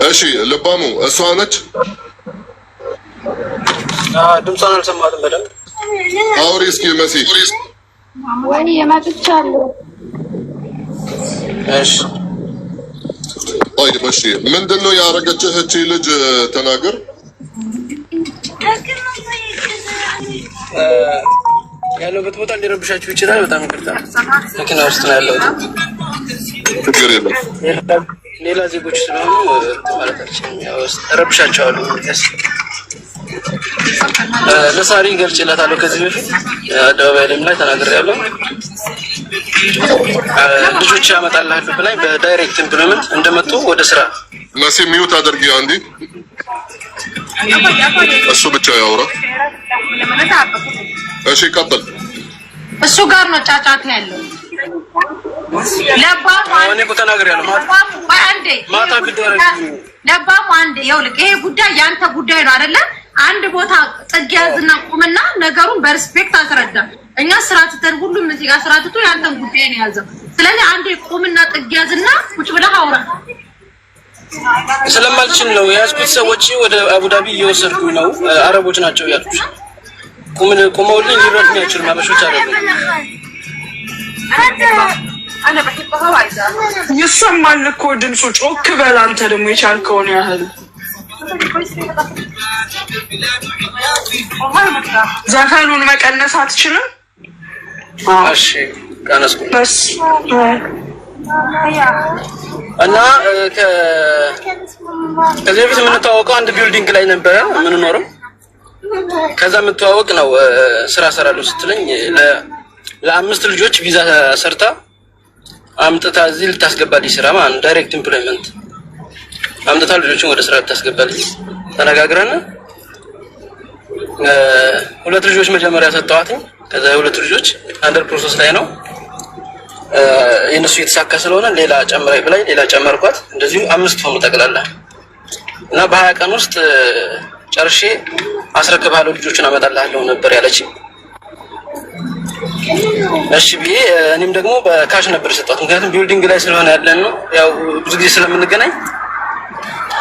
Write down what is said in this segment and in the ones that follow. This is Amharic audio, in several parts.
እሺ ልባሙ እሷ ነች። ድምጿን አልሰማትም በደንብ አውሪ እስኪ መሲ። ወይ የማጥቻለሁ። እሺ ቆይ እሺ ምንድነው ያረገችህ እቺ ልጅ ተናገር። ያለበት ቦታ ሊረብሻችሁ ይችላል። በጣም ይቅርታ መኪና ውስጥ ነው ያለው። ችግር የለም። ሌላ ዜጎች ስለሆኑ ማለታችን ያው ረብሻቸዋለሁ። ለሳሪ ገልጬላታለሁ ከዚህ በፊት አደባባይ ላይ ተናግሬያለሁ። ልጆች ያመጣልሃል ብላኝ በዳይሬክት ኢምፕሎይመንት እንደመጡ ወደ ስራ መሲ ሚውት አድርጊ አንዴ። እሱ ብቻ ያውራ። እሺ ቀጥል። እሱ ጋር ነው ጫጫታ ያለው። ለባሙ አንዴ ይኸውልህ፣ ይሄ ጉዳይ ያንተ ጉዳይ ነው አይደለ? አንድ ቦታ ጥግ ያዝና ቁምና ነገሩን በሪስፔክት አስረዳ። እኛ ስራ ትተን ሁሉም እዚህ ጋር ስራ ትቶ ያንተን ጉዳይ ነው ያዘው። ስለዚህ አንዴ ቁምና ጥግ ያዝና ቁጭ ብለህ አውራ። ስለማልችል ነው የያዝኩት። ሰዎች ወደ አቡዳቢ እየወሰድኩኝ ነው። አረቦች ናቸው ያሉት። ቁመውልኝ ሊረዱኝ አይችሉም። አበሾች አይደሉም። ይሰማል እኮ ድምፁ። ጮክ በል አንተ ደግሞ የቻልከውን ያህል። ዘፈኑን መቀነስ አትችልም? እሺ ቀነስኩ። እና ከዚህ በፊት የምንተዋወቀው አንድ ቢልዲንግ ላይ ነበረ የምንኖረው። ከዛ የምትተዋወቅ ነው ስራ ሰራለሁ ስትለኝ ለአምስት ልጆች ቪዛ ሰርታ አምጥታ እዚህ ልታስገባልኝ ስራ ማለት ዳይሬክት ኢምፕሎይመንት አምጥታ ልጆችን ወደ ስራ ልታስገባልኝ ተነጋግረን ሁለት ልጆች መጀመሪያ ሰጠዋትኝ። ከዛ ሁለት ልጆች አንደር ፕሮሰስ ላይ ነው። የነሱ የተሳካ ስለሆነ ሌላ ጨምራይ ብላኝ ሌላ ጨመርኳት። እንደዚሁ አምስት ሆኑ ጠቅላላ እና በ20 ቀን ውስጥ ጨርሼ አስረክብሃለሁ ልጆችን አመጣልሃለሁ ነበር ያለችኝ። እሺ ብዬ እኔም ደግሞ በካሽ ነበር የሰጠሁት። ምክንያቱም ቢልዲንግ ላይ ስለሆነ ያለን ነው ያው ብዙ ጊዜ ስለምንገናኝ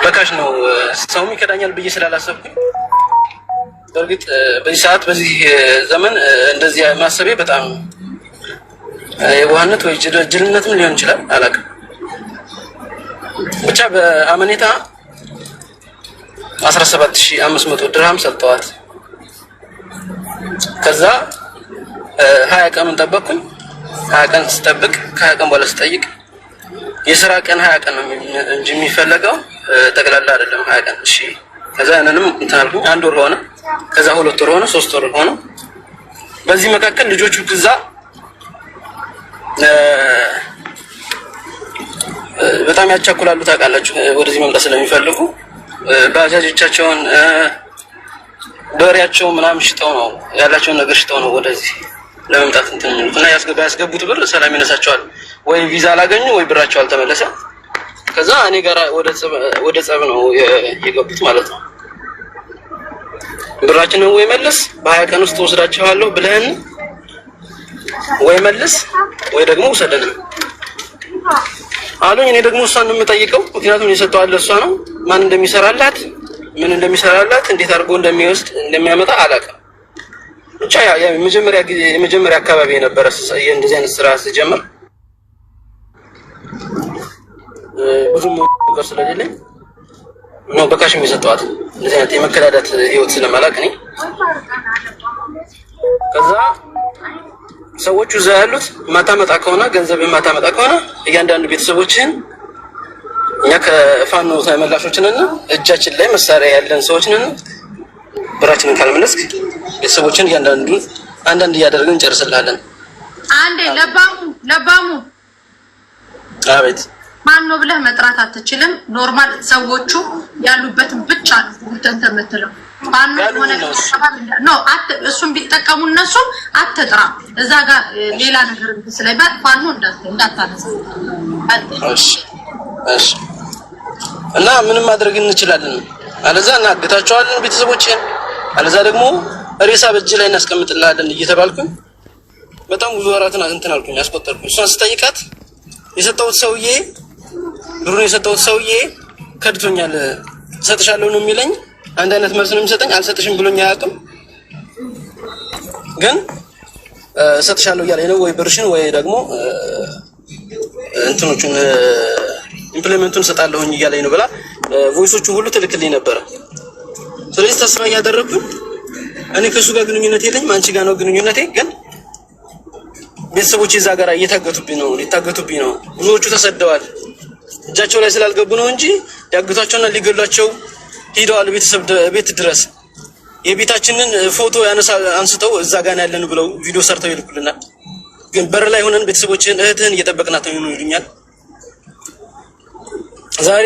በካሽ ነው። ሰውም ይከዳኛል ብዬ ስላላሰብኩኝ በእርግጥ በዚህ ሰዓት በዚህ ዘመን እንደዚህ ማሰቤ በጣም የዋህነት ወይ ጅልነትም ሊሆን ይችላል አላውቅም። ብቻ በአመኔታ 17500 ድርሃም ሰጠዋት። ከዛ 20 ቀን ጠበቅኩኝ። 20 ቀን ስጠብቅ ከ20 ቀን በኋላ ስጠይቅ የሥራ ቀን 20 ቀን ነው እንጂ የሚፈለገው ጠቅላላ አይደለም 20 ቀን። እሺ ከዛ ያንንም እንትን አልኩኝ። 1 ወር ሆነ። ከዛ 2 ወር ሆነ። 3 ወር ሆነ። በዚህ መካከል ልጆቹ ከዛ በጣም ያቻኩላሉ ታውቃላችሁ። ወደዚህ መምጣት ስለሚፈልጉ ባጃጆቻቸውን በሬያቸው ምናምን ሽጠው ነው ያላቸውን ነገር ሽጠው ነው ወደዚህ ለመምጣት እንትን እና ያስገቡት ብር ሰላም ይነሳቸዋል። ወይ ቪዛ አላገኙ ወይ ብራቸው አልተመለሰ። ከዛ እኔ ጋር ወደ ጸብ ነው የገቡት ማለት ነው። ብራችንን ወይ መልስ በ20 ቀን ውስጥ ወስዳቸዋለሁ ብለህን ወይ መልስ ወይ ደግሞ ውሰደን አሉኝ። እኔ ደግሞ እሷን ነው የምጠይቀው፣ ምክንያቱም የሰጠው አለ እሷ ነው። ማን እንደሚሰራላት ምን እንደሚሰራላት እንዴት አድርጎ እንደሚወስድ እንደሚያመጣ አላውቅም። ብቻ ያ የመጀመሪያ አካባቢ የነበረ እንደዚህ አይነት ስራ ሲጀምር ብዙ ነገር ስለሌለኝ ነው በካሽ የሚሰጠዋት እንደዚህ አይነት የመከዳዳት ህይወት ስለማላውቅ እኔ ከዛ ሰዎቹ እዛ ያሉት ማታመጣ ከሆነ ገንዘብ ማታመጣ ከሆነ እያንዳንዱ ቤተሰቦችን እኛ ከፋኖ ተመላሾችንና እጃችን ላይ መሳሪያ ያለን ሰዎችንን ብራችንን ካልመለስክ ቤተሰቦችን እያንዳንዱ አንዳንድ እያደረግን እንጨርስልሃለን። አንዴ ለባሙ አቤት ማን ነው ብለህ መጥራት አትችልም። ኖርማል ሰዎቹ ያሉበትን ብቻ ነው እንትን የምትለው። ማን ሆነ ነው እሱን ቢጠቀሙ እነሱ አትጥራ። እዛ ጋር ሌላ ነገር ስለባል ፋኖ እንዳታነሳ። እሺ እና ምንም ማድረግ እንችላለን። አለዛ እናግታቸዋለን ቤተሰቦችን፣ አለዛ ደግሞ ሬሳ በእጅ ላይ እናስቀምጥልሃለን እየተባልኩኝ በጣም ብዙ ወራትን እንትን አልኩኝ አስቆጠርኩኝ። እሷን ስጠይቃት የሰጠሁት ሰውዬ ብሩን የሰጠሁት ሰውዬ ከድቶኛል። ሰጥሻለሁ ነው የሚለኝ። አንድ አይነት መልስ ነው የሚሰጠኝ። አልሰጥሽም ብሎኝ አያውቅም። ግን ሰጥሻለሁ እያለኝ ነው ወይ ብርሽን ወይ ደግሞ እንትኖቹን ኢምፕሊመንቱን ሰጣለሁኝ እያለኝ ነው ብላ ቮይሶቹ ሁሉ ትልክልኝ ነበረ። ስለዚህ ተስፋ እያደረኩኝ እኔ ከሱ ጋር ግንኙነት የለኝም፣ አንቺ ጋር ነው ግንኙነቴ። ግን ቤተሰቦች እዛ ጋር እየታገቱብኝ ነው፣ ሊታገቱብኝ ነው። ብዙዎቹ ተሰደዋል። እጃቸው ላይ ስላልገቡ ነው እንጂ ሊያግቷቸውና ሊገሏቸው ሄደዋል። ቤተሰብ ቤት ድረስ የቤታችንን ፎቶ አንስተው እዛ ጋር ያለን ብለው ቪዲዮ ሰርተው ይልኩልናል። ግን በር ላይ ሆነን ቤተሰቦችን እህትህን እየጠበቅናት ነው ይሉኛል። ዛሬ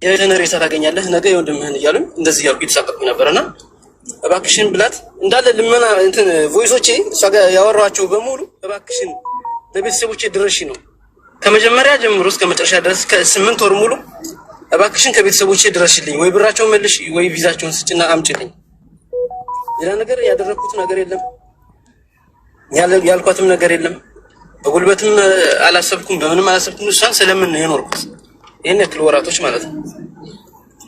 የእህትህን ሬሳ ታገኛለህ፣ ነገ የወንድምህን እያሉኝ እንደዚህ እያልኩ የተሳቀቅኩኝ ነበርና እባክሽን ብላት እንዳለ ልመና እንትን ቮይሶቼ እሷ ጋር ያወራኋቸው በሙሉ እባክሽን ለቤተሰቦቼ ድረሽ ነው። ከመጀመሪያ ጀምሮ እስከ መጨረሻ ድረስ ከ8 ወር ሙሉ እባክሽን ከቤተሰቦቼ ድረሽልኝ፣ ወይ ብራቸውን መልሽ፣ ወይ ቪዛቸውን ስጭና አምጪልኝ። ሌላ ነገር ያደረኩት ነገር የለም፣ ያልኳትም ነገር የለም። በጉልበትም አላሰብኩም፣ በምንም አላሰብኩም። እሷን ስለምን ነው የኖርኩት ይሄን ያክል ወራቶች ማለት ነው።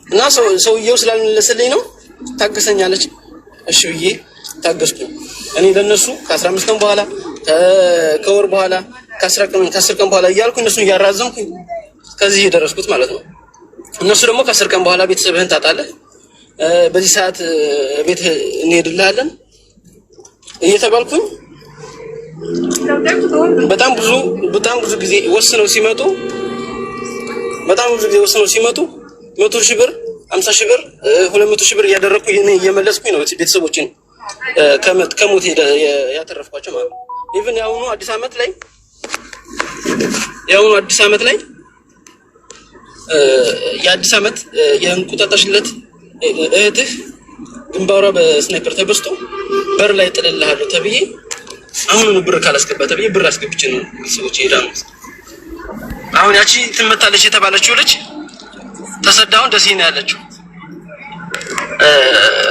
እና ሰውየው ስላልመለሰልኝ ነው ታገሰኛለች። እሺ ብዬ ታገስኩኝ። እኔ ለነሱ ከ15 ቀን በኋላ ከወር በኋላ ከ10 ቀን በኋላ እያልኩኝ እነሱን እያራዘምኩኝ ከዚህ የደረስኩት ማለት ነው። እነሱ ደግሞ ከ10 ቀን በኋላ ቤተሰብህን ታጣለህ፣ በዚህ ሰዓት ቤት እንሄድልሃለን እየተባልኩኝ በጣም ብዙ ጊዜ ወስነው ሲመጡ 100 ሺህ ብር 50 ሺህ ብር 200 ሺህ ብር እያደረኩኝ እኔ እየመለስኩኝ ነው ቤተሰቦችን ከሞት ያተረፍኳቸው ማለት ነው። ኢቭን የአሁኑ አዲስ ዓመት ላይ የአዲስ ዓመት የእንቁጣጣሽለት እህትህ ግንባሯ በስናይፐር ተበስቶ በር ላይ ጥልልሃለሁ ተብዬ አሁን ብር ካላስገባ ተብዬ ብር አስገብቼ ነው ቤተሰቦቼ ሄዳሉ። አሁን ያቺ ትመታለች የተባለችው ልጅ ተሰዳውን ደስ ይነ ያለችው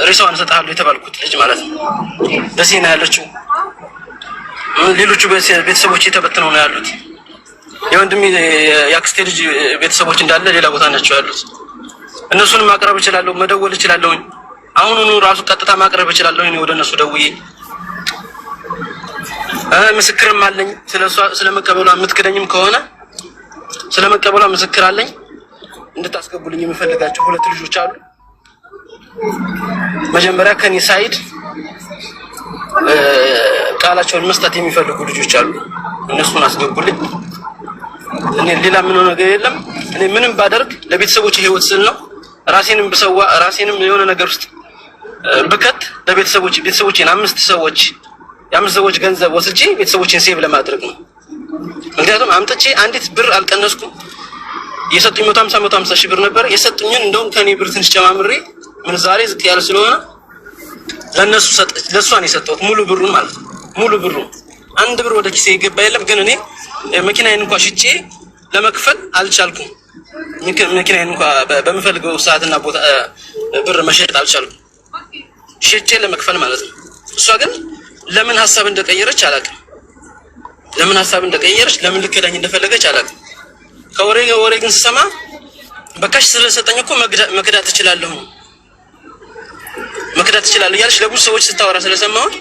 ሬሳዋን ሰጣለሁ የተባልኩት ልጅ ማለት ነው። ደስ ይነ ያለችው ሌሎቹ ቤተሰቦቼ ተበትነው ነው ያሉት። የወንድሜ የአክስቴ ልጅ ቤተሰቦች እንዳለ ሌላ ቦታ ናቸው ያሉት። እነሱን ማቅረብ እችላለሁ፣ መደወል እችላለሁ። አሁኑኑ ራሱ ቀጥታ ማቅረብ እችላለሁ እኔ ወደ እነሱ ደውዬ። ምስክርም አለኝ ስለመቀበሏ። የምትክደኝም ከሆነ ስለመቀበሏ ምስክር አለኝ። እንድታስገቡልኝ የምፈልጋቸው 2 ልጆች አሉ። መጀመሪያ ከኔ ሳይድ ቃላቸውን መስጠት የሚፈልጉ ልጆች አሉ። እነሱን አስገቡልኝ። እኔ ሌላ ምንም ነገር የለም። እኔ ምንም ባደርግ ለቤተሰቦቼ ህይወት ስል ነው። ራሴንም ብሰዋ ራሴንም የሆነ ነገር ውስጥ ብከት ቤተሰቦቼን 5 ሰዎች ገንዘብ ወስጄ ቤተሰቦቼን ሴቭ ለማድረግ ነው። ምክንያቱም አምጥቼ አንዲት ብር አልቀነስኩም። የሰጡኝ 150 ሺህ ብር ነበር። የሰጡኝን እንደውም ከኔ ብር ትንሽ ጨማምሬ ምንዛሬ ዝቅ ያለ ስለሆነ ለእሷን የሰጠሁት ሙሉ ብሩን ማለት ነው። ሙሉ ብሩን 1 ብር ወደ ኪሴ የገባ የለም። ግን እኔ መኪናዬን እንኳን ሽጬ ለመክፈል አልቻልኩም። መኪናዬን እንኳን በምፈልገው ሰዓትና ቦታ ብር መሸጥ አልቻልኩም፣ ሽጬ ለመክፈል ማለት ነው። እሷ ግን ለምን ሀሳብ እንደቀየረች አላውቅም። ለምን ልከዳኝ እንደፈለገች አላውቅም። ከወሬ ግን ስሰማ በካሽ ስለሰጠኝ እኮ መክዳት እችላለሁ እያለች ለብዙ ሰዎች ስታወራ ስለሰማሁት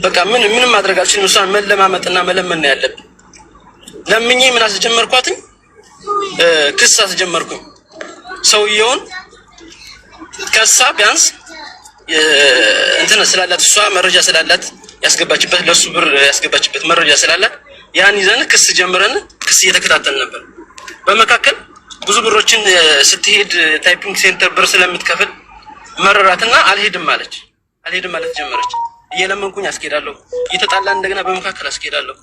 በቃ ምንም ማድረግ አልችልም። እሷን መለማመጥና መለመን ነው ያለብን። ለምኜ ምን አስጀመርኳትኝ? ክስ አስጀመርኩኝ። ሰውየውን ከሳ ቢያንስ እንትን ስላላት እሷ መረጃ ስላላት ያስገባችበት ለሱ ብር ያስገባችበት መረጃ ስላላት ያን ይዘን ክስ ጀምረን ክስ እየተከታተልን ነበር። በመካከል ብዙ ብሮችን ስትሄድ ታይፒንግ ሴንተር ብር ስለምትከፍል መረራትና አልሄድም ማለት ጀመረች። እየለመንኩኝ አስኬዳለሁ፣ እየተጣላን እንደገና በመካከል አስኬዳለሁ።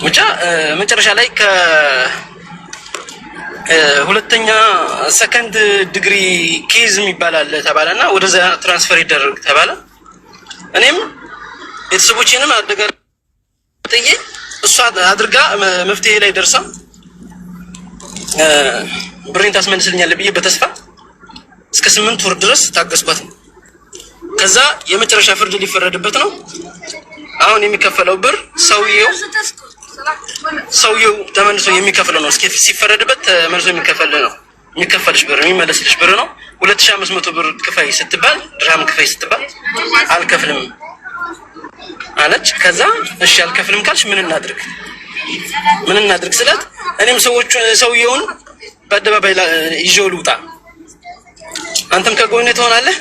ብቻ መጨረሻ ላይ ሁለተኛ ሰከንድ ዲግሪ ኬዝ የሚባል ተባለና ወደዛ ትራንስፈር ይደረግ ተባለ። እኔም ቤተሰቦቼንም አደጋ ጥዬ እሷ አድርጋ መፍትሄ ላይ ደርሳ ብሬን ታስመልስልኛለህ ብዬ በተስፋ እስከ 8 ወር ድረስ ታገስኳት። ከዛ የመጨረሻ ፍርድ ሊፈረድበት ነው። አሁን የሚከፈለው ብር ሰውየው ሰውየው ተመልሶ የሚከፍለው ነው። እስኪ ሲፈረድበት ተመልሶ የሚከፈልሽ ብር የሚመለስልሽ ብር ነው። 2500 ብር ክፈይ ስትባል ድርሃም ክፈይ ስትባል አልከፍልም አለች። ከዛ እሺ አልከፍልም ካልሽ ምን እናድርግ ስላት እኔም ሰውየውን በአደባባይ ይዤው ልውጣ፣ አንተም ከጎኔ ትሆናለህ፣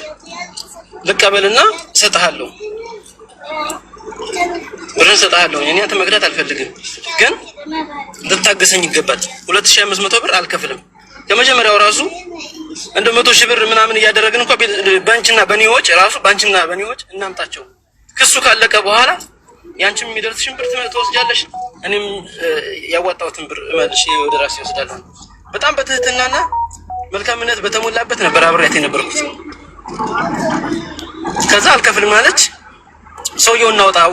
ልቀበልና እሰጥሃለሁ፣ ብርን እሰጥሃለሁ። እኔ አንተ መግደት አልፈልግም፣ ግን ልታገሰኝ ይገባል። 2500 ብር አልከፍልም። ከመጀመሪያው ራሱ እንደ 100,000 ብር ምናምን እያደረግን እንኳን ባንቺና በኔዎች ራሱ ባንቺና በኔዎች እናምጣቸው። ክሱ ካለቀ በኋላ ያንቺም የሚደርስሽን ብር ትወስጃለሽ፣ እኔም ያዋጣሁትን ብር መልሼ ወደ ራሴ ወስዳለሁ። በጣም በትህትናና መልካምነት በተሞላበት ነበር አብሬያት የነበርኩት። ከዛ አልከፍልም አለች። ሰውየውን እናውጣው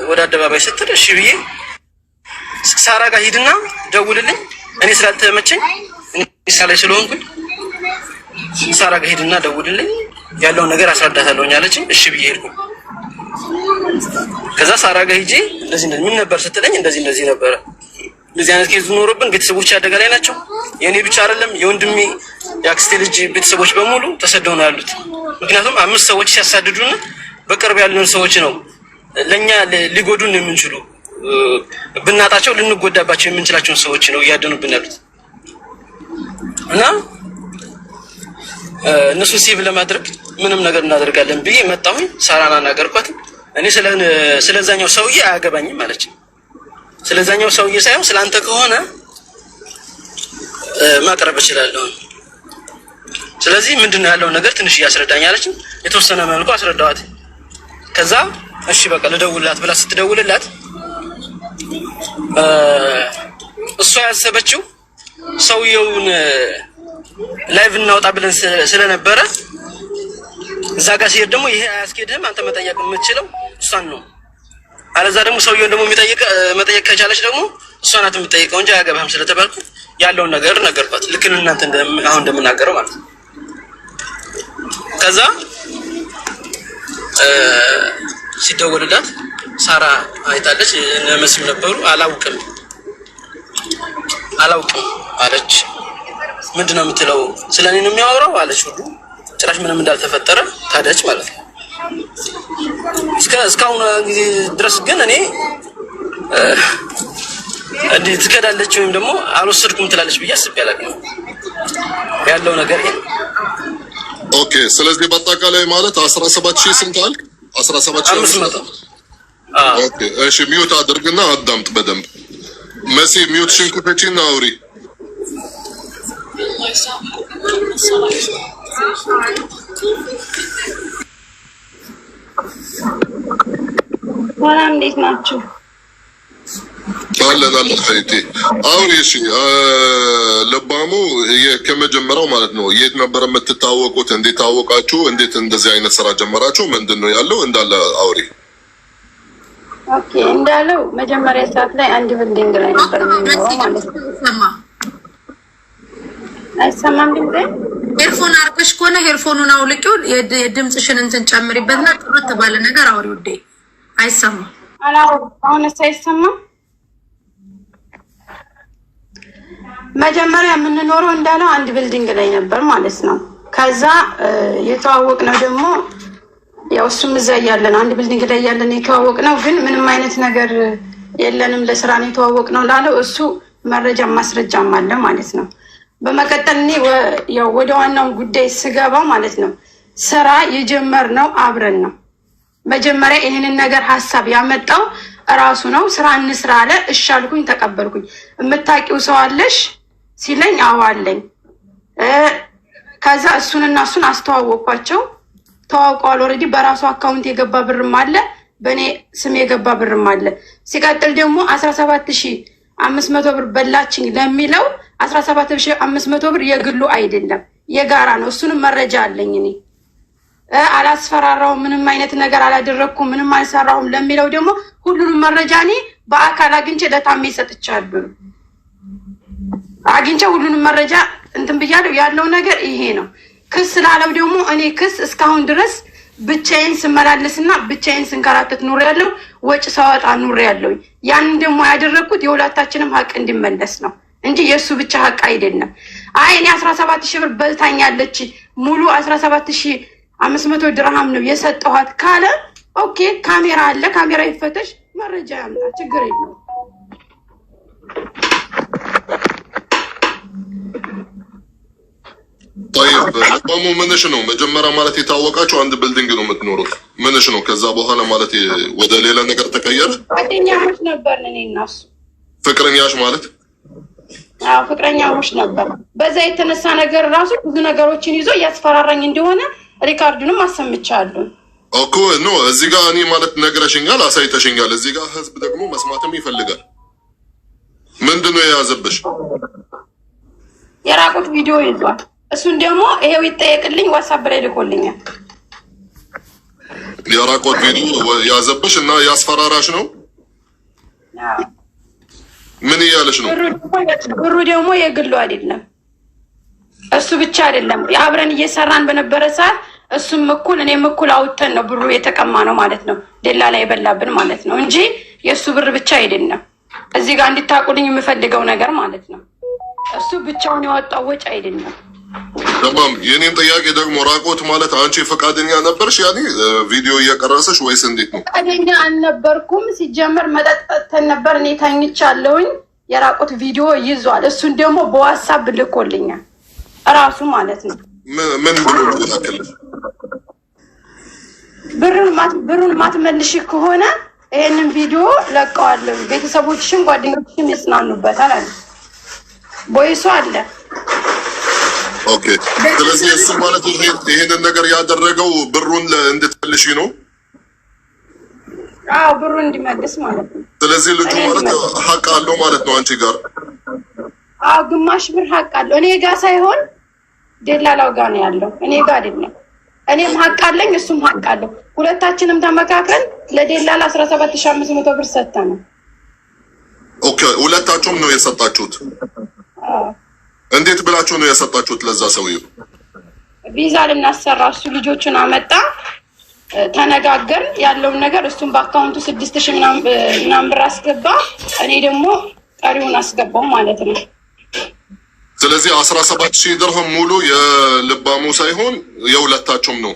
ወደ አደባባይ ስትል እሺ ብዬ ሳራ ጋር ሂድና ደውልልኝ፣ እኔ ስላልተመቸኝ ላይ ስለሆንኩኝ ሳራ ጋር ሂድና ደውልልኝ፣ ያለውን ነገር አስረዳታለሁ አለችኝ። እሺ ብዬ ሄድኩ። ከዛ ሳራ ጋር ሂጄ እንደዚህ ምን ነበር ስትለኝ እንደዚህ ነበረ፣ እንደዚህ አይነት ኬዝ ኖሮብን ቤተሰቦች አደጋ ላይ ናቸው። የኔ ብቻ አይደለም የወንድሜ የአክስቴ ልጅ ቤተሰቦች በሙሉ ተሰደው ነው ያሉት። ምክንያቱም 5 ሰዎች ሲያሳድዱን በቅርብ ያሉን ሰዎች ነው ለኛ ሊጎዱን የምንችሉ፣ ብናጣቸው ልንጎዳባቸው የምንችላቸውን ሰዎች ነው እያደኑብን ያሉት። እና እነሱ ሴቭ ለማድረግ ምንም ነገር እናደርጋለን ብዬ መጣሁኝ። ሳራና አናገርኳት። እኔ ስለዛኛው ሰውዬ አያገባኝም አለች። ስለዛኛው ሰውዬ ሳይሆን ስላንተ ከሆነ ማቅረብ እችላለሁ። ስለዚህ ምንድነው ያለው ነገር ትንሽ እያስረዳኝ አለች። የተወሰነ መልኩ አስረዳዋት። ከዛ እሺ በቃ ልደውልላት ብላ ስትደውልላት እሷ ያሰበችው ሰውየውን ላይቭ እናውጣ ብለን ስለነበረ እዛ ጋር ሲሄድ ደግሞ ይሄ አያስኬድህም፣ አንተ መጠየቅ የምትችለው እሷን ነው። አለዛ ደግሞ ሰውየውን ደግሞ መጠየቅ ከቻለች ደግሞ እሷ ናት የምትጠይቀው እንጂ አያገባህም ስለተባልኩ ያለውን ነገር ነገርኳት። ልክ እናንተ አሁን እንደምናገረው ማለት ነው። ከዛ ሲደወልላት ሳራ አይታለች። መስም ነበሩ። አላውቅም አለች። ምንድነው የምትለው? ስለኔ ነው የሚያወራው አለች። ሁሉ ጭራሽ ምንም እንዳልተፈጠረ ታደች ማለት ነው። እስካሁን ጊዜ ድረስ ግን እኔ እንዴት ትከዳለች ወይም ደግሞ አልወሰድኩም ትላለች ብዬ አስቤ አላውቅም። ያለው ነገር ይሄ። ኦኬ። ስለዚህ በአጠቃላይ ማለት 17,000 ስንት አልክ? 17,500። ኦኬ እሺ። ሚውት አድርግና አዳምጥ በደንብ። መሲ ሚውት ሽንኩርተቺና አውሪ። ሰላም እንዴት ናችሁ? አለን ሀይቲ አሁን እሺ፣ ለባሙ ከመጀመሪያው ማለት ነው የት ነበር የምትታወቁት? እንዴት ታወቃችሁ? እንዴት እንደዚህ አይነት ስራ ጀመራችሁ? ምንድነው ያለው እንዳለ አውሪ። ኦኬ እንዳለው መጀመሪያ ሰዓት ላይ አንድ ቢልዲንግ ላይ ነበር የሚኖረው ማለት ነው። አይሰማም ድምጼ? ሄድፎን አርቀሽ ከሆነ ሄድፎኑን አውልቂው፣ የድምጽሽን እንትን ጨምሪበትና ጥርት ባለ ነገር አውሪ ውዴ። አይሰማም። አሁን አይሰማም። መጀመሪያ የምንኖረው እንዳለው አንድ ቢልዲንግ ላይ ነበር ማለት ነው። ከዛ የተዋወቅነው ደግሞ ያው እሱም እዛ ያለን አንድ ቢልዲንግ ላይ ያለን የተዋወቅነው፣ ግን ምንም አይነት ነገር የለንም ለስራ ነው የተዋወቅነው ላለው እሱ መረጃ ማስረጃም አለ ማለት ነው። በመቀጠል እኔ ያው ወደ ዋናው ጉዳይ ስገባ ማለት ነው ስራ የጀመርነው አብረን ነው። መጀመሪያ ይሄንን ነገር ሀሳብ ያመጣው እራሱ ነው። ስራ እንስራ አለ። እሺ አልኩኝ፣ ተቀበልኩኝ። የምታውቂው ሰው አለሽ ሲለኝ አዎ አለኝ። ከዛ እሱን አስተዋወቅኳቸው። ተዋውቀዋል። ኦልሬዲ በራሱ አካውንት የገባ ብርም አለ፣ በእኔ ስም የገባ ብርም አለ። ሲቀጥል ደግሞ 17,500 ብር በላችኝ ለሚለው 17,500 ብር የግሉ አይደለም የጋራ ነው። እሱንም መረጃ አለኝ እኔ። አላስፈራራውም፣ ምንም አይነት ነገር አላደረኩም፣ ምንም አልሰራውም ለሚለው ደግሞ ሁሉንም መረጃ እኔ በአካል አግኝቼ ለታሜ ሰጥቻለሁ። አግኝቼ ሁሉንም መረጃ እንትን ብያለሁ። ያለው ነገር ይሄ ነው። ክስ ላለው ደግሞ እኔ ክስ እስካሁን ድረስ ብቻዬን ስመላለስና ብቻዬን ስንከራተት ኑር ያለው ወጭ ሳወጣ ኑር ያለው ያን ደግሞ ያደረኩት የሁለታችንም ሀቅ እንዲመለስ ነው እንጂ የሱ ብቻ ሀቅ አይደለም። አይ እኔ 17000 ብር በልታኛለች ሙሉ 17500 ድርሃም ነው የሰጠኋት ካለ ኦኬ ካሜራ አለ፣ ካሜራ ይፈተሽ፣ መረጃ ያምጣ፣ ችግር የለውም። طيب ልባሙ ምንሽ ነው? መጀመሪያ ማለት የታወቃችሁ አንድ ቢልዲንግ ነው የምትኖሩት። ምንሽ ነው? ከዛ በኋላ ማለት ወደ ሌላ ነገር ተቀየረ? ጓደኛሞች ነበር እኔ እና እሱ። ፍቅረኛሽ ማለት? አዎ ፍቅረኛሞች ነበር። በዛ የተነሳ ነገር ራሱ ብዙ ነገሮችን ይዞ እያስፈራራኝ እንደሆነ ሪካርዱንም አሰምቻለሁ እኮ ነው። እዚህ ጋር እኔ ማለት ነግረሽኛል፣ አሳይተሽኛል። እዚህ ጋር ህዝብ ደግሞ መስማትም ይፈልጋል። ምንድነው የያዘብሽ? የራቁት ቪዲዮ ይዟል። እሱን ደግሞ ይሄው ይጠየቅልኝ ዋትስአፕ ላይ ልኮልኛል። የራቁት ቪዲዮ ያዘብሽ እና ያስፈራራሽ ነው? ምን እያለሽ ነው? ብሩ ደግሞ የግሉ አይደለም፣ እሱ ብቻ አይደለም። አብረን እየሰራን በነበረ ሰዓት እሱም እኩል እኔም እኩል አውጥተን ነው ብሩ የተቀማ ነው ማለት ነው። ደላላ የበላብን ማለት ነው እንጂ የእሱ ብር ብቻ አይደለም። እዚህ ጋር እንድታቁልኝ የምፈልገው ነገር ማለት ነው። እሱ ብቻውን ያወጣው ወጪ አይደለም። ተማም የኔን ጥያቄ ደግሞ ራቆት ማለት አንቺ ፈቃደኛ ነበርሽ? ያኔ ቪዲዮ እየቀረሰሽ ወይስ እንዴት ነው? ፈቃደኛ አልነበርኩም። ሲጀመር መጠጥተን ነበር። እኔ ታኝቻለሁኝ። የራቆት ቪዲዮ ይዟል። እሱን ደግሞ በዋትስአፕ ልኮልኛል እራሱ ማለት ነው። ምን ብሎ ልላክልሽ? ብሩን ማትመልሽ ከሆነ ይሄንን ቪዲዮ ለቀዋለሁ፣ ቤተሰቦችሽም ጓደኞችሽም ይጽናኑበታል አለ። ቦይሱ አለ። ኦኬ። ስለዚህ እሱ ማለት ይሄንን ነገር ያደረገው ብሩን እንድትመልሺ ነው? አዎ ብሩን እንዲመልስ ማለት ነው። ስለዚህ ልጁ ማለት ሀቅ አለው ማለት ነው አንቺ ጋር? አዎ ግማሽ ብር ሀቅ አለው። እኔ ጋር ሳይሆን ደላላው ጋር ነው ያለው፣ እኔ ጋር አይደለም። እኔም ሀቅ አለኝ፣ እሱም ሀቅ አለው። ሁለታችንም ተመካከል ለደላላ 17500 ብር ሰጥተናል። ኦኬ። ሁለታችሁም ነው የሰጣችሁት? እንዴት ብላችሁ ነው የሰጣችሁት ለዛ ሰውዬው? ቪዛ ልናሰራ እሱ ልጆቹን አመጣ፣ ተነጋገርን ያለውን ነገር። እሱም በአካውንቱ 6000 ምናምን ብር አስገባ፣ እኔ ደግሞ ቀሪውን አስገባው ማለት ነው። ስለዚህ 17000 ድርሃም ሙሉ የልባሙ ሳይሆን የሁለታችሁም ነው?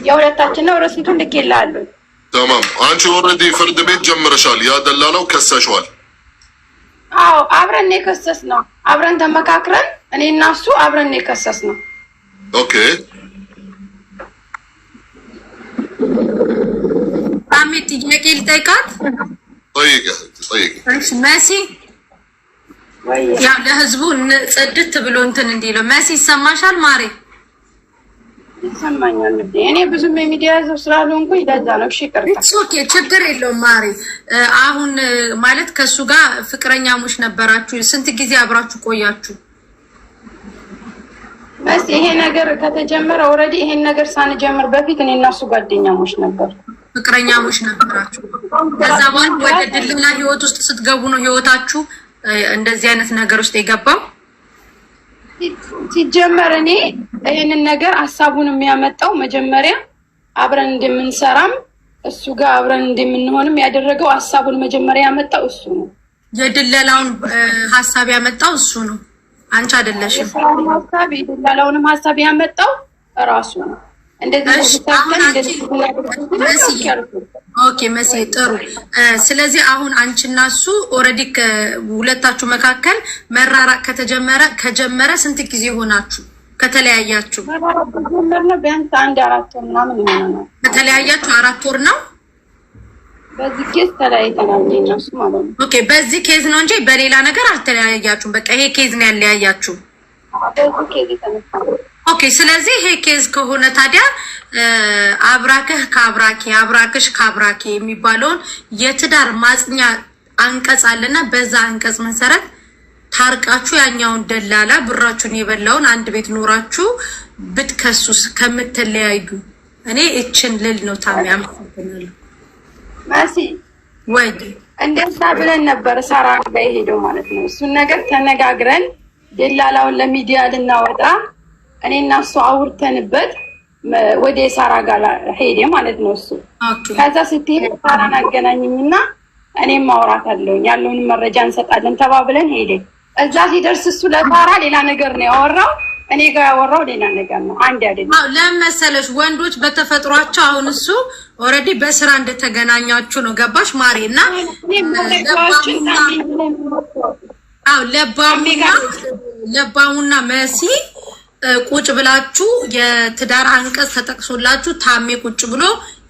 የሁለታችን ነው። ረሲቱን ልኬልሃለሁ። ተማም። አንቺ ኦልሬዲ ፍርድ ቤት ጀምረሻል፣ ያ ደላላው ከሰሽዋል? አዎ አብረን የከሰስ ነው። አብረን ተመካክረን እኔ እና እሱ አብረን የከሰስ ነው። ኦኬ። አሜት ጥያቄ ልጠይቃት? ጠይቂ። እሺ መሲ፣ ያ ለህዝቡ ጽድት ብሎ እንትን እንዲለው መሲ ይሰማሻል? ማሬ ይሰማኛል። እኔ ብዙም የሚዲያ ዘው ስላልሆንኩ ይዳዛ ነው። እሺ ይቅርታ። ኦኬ ችግር የለውም ማሬ። አሁን ማለት ከሱ ጋር ፍቅረኛሞች ነበራችሁ? ስንት ጊዜ አብራችሁ ቆያችሁ? በስ ይሄ ነገር ከተጀመረ ኦልሬዲ ይሄን ነገር ሳንጀምር በፊት እኔ እና እሱ ጓደኛሞች ነበር። ፍቅረኛሞች ነበራችሁ? ከዛ በኋላ ወደ ድልና ህይወት ውስጥ ስትገቡ ነው ህይወታችሁ እንደዚህ አይነት ነገር ውስጥ የገባው? ሲጀመር እኔ ይሄንን ነገር ሐሳቡን የሚያመጣው መጀመሪያ አብረን እንደምንሰራም እሱ ጋር አብረን እንደምንሆንም ያደረገው ሐሳቡን መጀመሪያ ያመጣው እሱ ነው። የድለላውን ሐሳብ ያመጣው እሱ ነው፣ አንቺ አይደለሽም። ሐሳብ የድለላውንም ሐሳብ ያመጣው ራሱ ነው። እንደዚህ ኦኬ መሲ ጥሩ። ስለዚህ አሁን አንቺና እሱ ኦልሬዲ ሁለታችሁ መካከል መራራቅ ከጀመረ ስንት ጊዜ ሆናችሁ ከተለያያችሁ? ቢያንስ 1-4 ወር ምናምን ይሆናል። ከተለያያችሁ 4 ወር ነው። በዚህ ኬዝ ተለያይተናል እነሱ ማለት ነው። ኦኬ በዚህ ኬዝ ነው እንጂ በሌላ ነገር አልተለያያችሁም። በቃ ይሄ ኬዝ ነው ያለያያችሁ። በዚህ ኬዝ የተነሳ ኦኬ። ስለዚህ ይሄ ኬዝ ከሆነ ታዲያ አብራክህ አብራክሽ ከአብራኬ የሚባለውን የትዳር ማጽኛ አንቀጽ አለና በዛ አንቀጽ መሰረት ታርቃችሁ ያኛውን ደላላ ብራችሁን የበላውን አንድ ቤት ኖራችሁ ብትከሱስ ከምትለያዩ? እኔ እችን ልል ነው ታሚያም ማሲ ወይ እንደዛ ብለን ነበር ሳራ ጋር ሄደው ማለት ነው። እሱን ነገር ተነጋግረን ደላላውን ለሚዲያ ልናወጣ እኔ እና እሱ አውርተንበት ወደ ሳራ ጋር ሄደ ማለት ነው እሱ። ከዛ ስትሄድ ሳራን አገናኝኝና እኔም ማውራት አለውኝ ያለውን መረጃ እንሰጣለን ተባብለን ሄደ። እዛ ሲደርስ እሱ ለሳራ ሌላ ነገር ነው ያወራው፣ እኔ ጋር ያወራው ሌላ ነገር ነው። አንድ አይደለም። ለምሳሌ ወንዶች በተፈጥሯቸው አሁን እሱ ኦሬዲ በስራ እንደተገናኛችሁ ነው ገባሽ ማሬና ለባሙና መሲ ቁጭ ብላችሁ የትዳር አንቀጽ ተጠቅሶላችሁ ታሜ ቁጭ ብሎ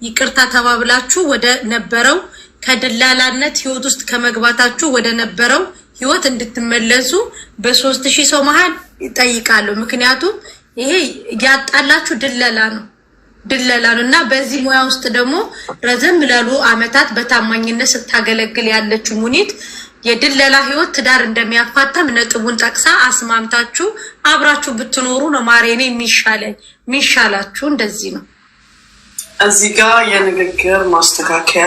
ይቅርታ ተባብላችሁ ወደ ነበረው ከደላላነት ህይወት ውስጥ ከመግባታችሁ ወደ ነበረው ህይወት እንድትመለሱ በ3000 ሰው መሃል ይጠይቃሉ። ምክንያቱም ይሄ ያጣላችሁ ድለላ ነው እና በዚህ ሙያ ውስጥ ደግሞ ረዘም ላሉ አመታት በታማኝነት ስታገለግል ያለችው ሙኒት የድለላ ህይወት ትዳር እንደሚያፋተም ነጥቡን ጠቅሳ አስማምታችሁ አብራችሁ ብትኖሩ ነው ማሬኔ የሚሻላችሁ። እንደዚህ ነው። እዚህ ጋር የንግግር ማስተካከያ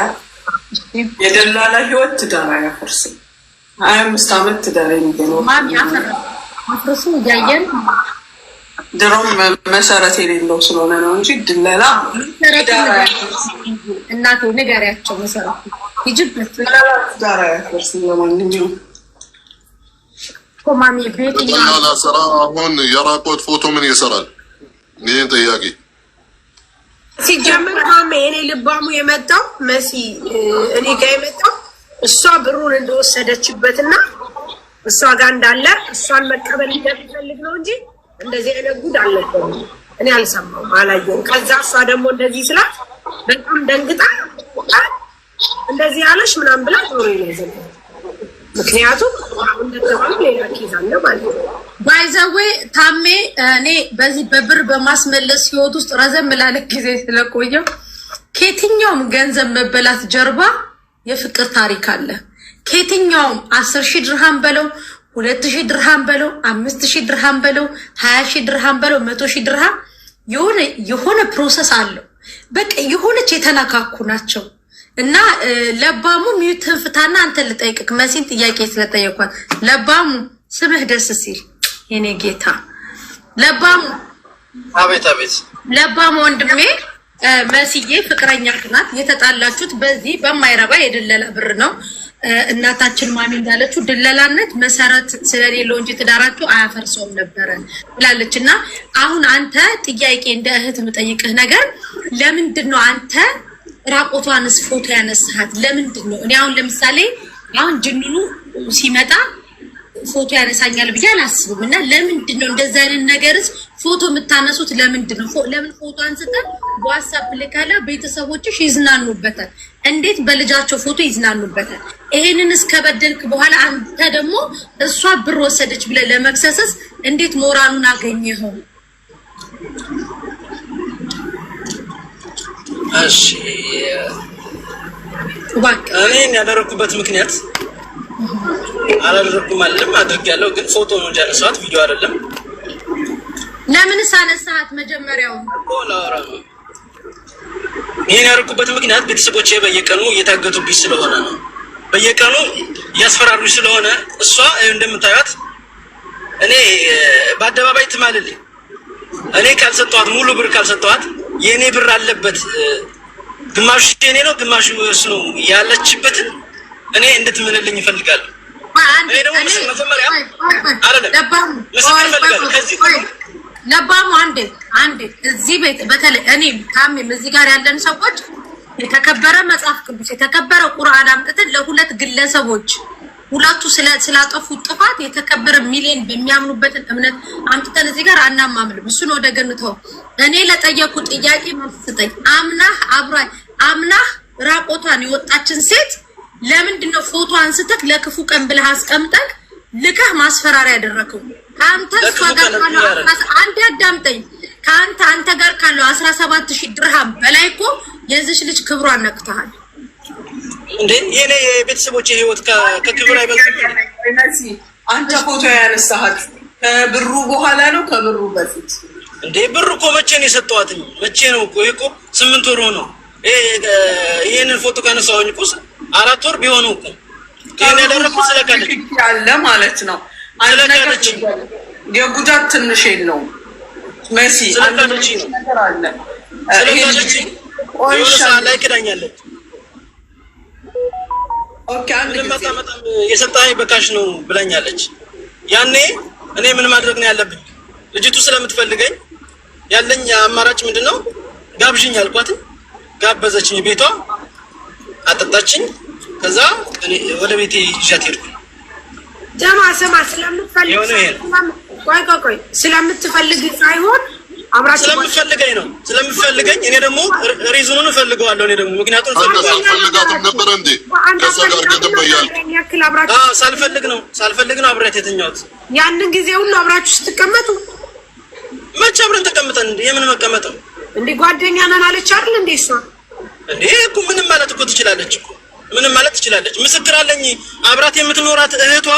የደላላ ህይወት ትዳር አያፈርስም። 25 ዓመት ትዳር የሚገኘው ማን ያፈርሱ እያየን ድሮም መሰረት የሌለው ስለሆነ ነው እንጂ ድለላ እናቴ ንገሪያቸው መሰረት ይጅበት ትዳር አያፈርስም። ለማንኛውም ኮማሚ ቤት ያላ ስራ አሁን የራቆት ፎቶ ምን ይሰራል? ይሄን ጥያቄ ሲጀመር ማሜ እኔ ልባሙ የመጣው መሲ እኔ ጋር የመጣው እሷ ብሩን እንደወሰደችበትና እሷ ጋር እንዳለ እሷን መቀበል እንደሚፈልግ ነው እንጂ እንደዚህ አይነት ጉድ አልነበረም። እኔ አልሰማሁም አላየሁም። ከዛ እሷ ደግሞ እንደዚህ ስላት በጣም ደንግጣ እንደዚህ አለሽ ምናምን ብላ ዞር ይለዘለ ምክንያቱም እንደተባለ ሌላ ኬዝ አለ ማለት ነው። ባይዘዌ ታሜ እኔ በዚህ በብር በማስመለስ ህይወት ውስጥ ረዘም ላለ ጊዜ ስለቆየው ከየትኛውም ገንዘብ መበላት ጀርባ የፍቅር ታሪክ አለ። ከየትኛውም 10,000 ድርሃም በለው 2,000 ድርሃም በለው 5,000 ድርሃም በለው 20,000 ድርሃም በለው 100,000 ድርሃም የሆነ ፕሮሰስ አለው። በቃ የሆነች የተነካኩ ናቸው። እና ለባሙ ሚዩትን ፍታና አንተ ልጠይቅክ መሲን ጥያቄ ስለጠየኳት ለባሙ ስምህ ደስ ሲል የኔ ጌታ ለባሙ አቤት አቤት ለባሙ ወንድሜ መሲዬ ፍቅረኛ ናት። የተጣላችሁት በዚህ በማይረባ የድለላ ብር ነው። እናታችን ማሚ እንዳለችው ድለላነት መሰረት ስለሌለው እንጂ ትዳራችሁ አያፈርሰውም ነበር ብላለች። እና አሁን አንተ ጥያቄ እንደ እህት የምጠይቅህ ነገር ለምንድን ነው አንተ ራቆቷንስ ፎቶ ያነሳሃት? ለምንድን ነው? እኔ አሁን ለምሳሌ አሁን ጅንኑ ሲመጣ ፎቶ ያነሳኛል ብዬ አላስብም። እና ለምንድን ነው እንደዛ አይነት ነገርስ ፎቶ የምታነሱት? ለምንድን ነው? ለምን ፎቶ አንስተን በዋትስአፕ ልካላ ቤተሰቦችሽ ይዝናኑበታል? እንዴት በልጃቸው ፎቶ ይዝናኑበታል? ይሄንንስ ከበደልክ በኋላ አንተ ደግሞ እሷ ብር ወሰደች ብለህ ለመክሰስስ እንዴት ሞራሉን አገኘኸው? እሺ እኔ ያደረኩበት ምክንያት አላደረኩም አይደለም አድርጌያለሁ፣ ግን ፎቶ ነው እንጂ ያነሳሁት ቪዲዮ አይደለም። ለምንስ አነሳሃት? መጀመሪያው ይሄን ያደረኩበት ምክንያት ቤተሰቦቼ በየቀኑ እየታገቱብኝ ስለሆነ ነው። በየቀኑ እያስፈራሩኝ ስለሆነ እሷ እንደምታዩት እኔ በአደባባይ ትማልልኝ። እኔ ካልሰጠኋት ሙሉ ብር ካልሰጠኋት የኔ ብር አለበት ግማሹ የኔ ነው ግማሹ እሱ ነው ያለችበትን እኔ እንድትምንልኝ ይፈልጋል። እኔ ደግሞ መጀመሪያ ለባሙ አንዴ እዚህ ቤት በተለይ እኔ ታሜም እዚህ ጋር ያለን ሰዎች የተከበረ መጽሐፍ ቅዱስ የተከበረ ቁርአን አምጥተን ለሁለት ግለሰቦች ሁለቱ ስላጠፉት ጥፋት የተከበረ ሚሊዮን በሚያምኑበትን እምነት አምጥተን እዚህ ጋር አናማምልም። እሱ ነው ደገንተው እኔ ለጠየቁ ጥያቄ መልስ ስጠኝ። አምናህ ራቆቷን የወጣችን ሴት ለምንድነው ፎቶ አንስተክ ለክፉ ቀን ብለህ አስቀምጠክ ልከህ ማስፈራሪያ ያደረከው? ካንተ እሷ ጋር ካለው አንተ አዳምጠኝ። አንተ ጋር ካለው 17,000 ድርሃም በላይ እኮ የዚች ልጅ ክብሯን ነክተሃል እንዴ? የኔ የቤተሰቦቼ ህይወት ከክብር አይበልጥም። አንተ ፎቶ ያነሳሃት ከብሩ በኋላ ነው ከብሩ በፊት? እንዴ ብሩ እኮ መቼ ነው የሰጠኋት? መቼ ነው እኮ 8 ወር ሆኖ ይሄንን ፎቶ ካነሳሁኝ እኮ 4 ወር ቢሆነው እኮ ከኔ ያደረኩት ስለካለች ያለ ማለት ነው። አንተ ነገር የጉዳት ትንሽ የለውም። መሲ ስለካደች ነው ስለካደች ኦይሻ ላይ ክዳኛለች። ኦኬ አንድ ለማጣመጣም የሰጣኝ በካሽ ነው ብላኛለች። ያኔ እኔ ምን ማድረግ ነው ያለብኝ? ልጅቱ ስለምትፈልገኝ ያለኝ አማራጭ ምንድነው? ጋብዥኝ አልኳት። ጋበዘችኝ፣ ቤቷ አጠጣችኝ። ከዛ እኔ ወደ ቤቴ ይዣት ሄድኩ። ጀማ ስማ፣ ስለምትፈልግ ሳይሆን አብራችሁ ስለምትፈልገኝ ነው። ስለምትፈልገኝ እኔ ደግሞ ሪዝኑን እፈልገዋለሁ። እኔ ደግሞ ምክንያቱም ፈልጋትም ነበር እንዴ? ከዛ ጋር ገደም ያያል። ሳልፈልግ ነው አብሬያት የተኛሁት። ያንን ጊዜ ሁሉ አብራችሁ ስትቀመጡ መቼ አብረን ተቀምጠን እንዴ? የምን መቀመጠው እንዴ? ጓደኛ ነን አለች አይደል እንዴ? እሷ እንዴ እኮ ምንም ማለት እኮ ትችላለች እኮ ምንም ማለት ትችላለች። ምስክር አለኝ። አብራት የምትኖራት እህቷ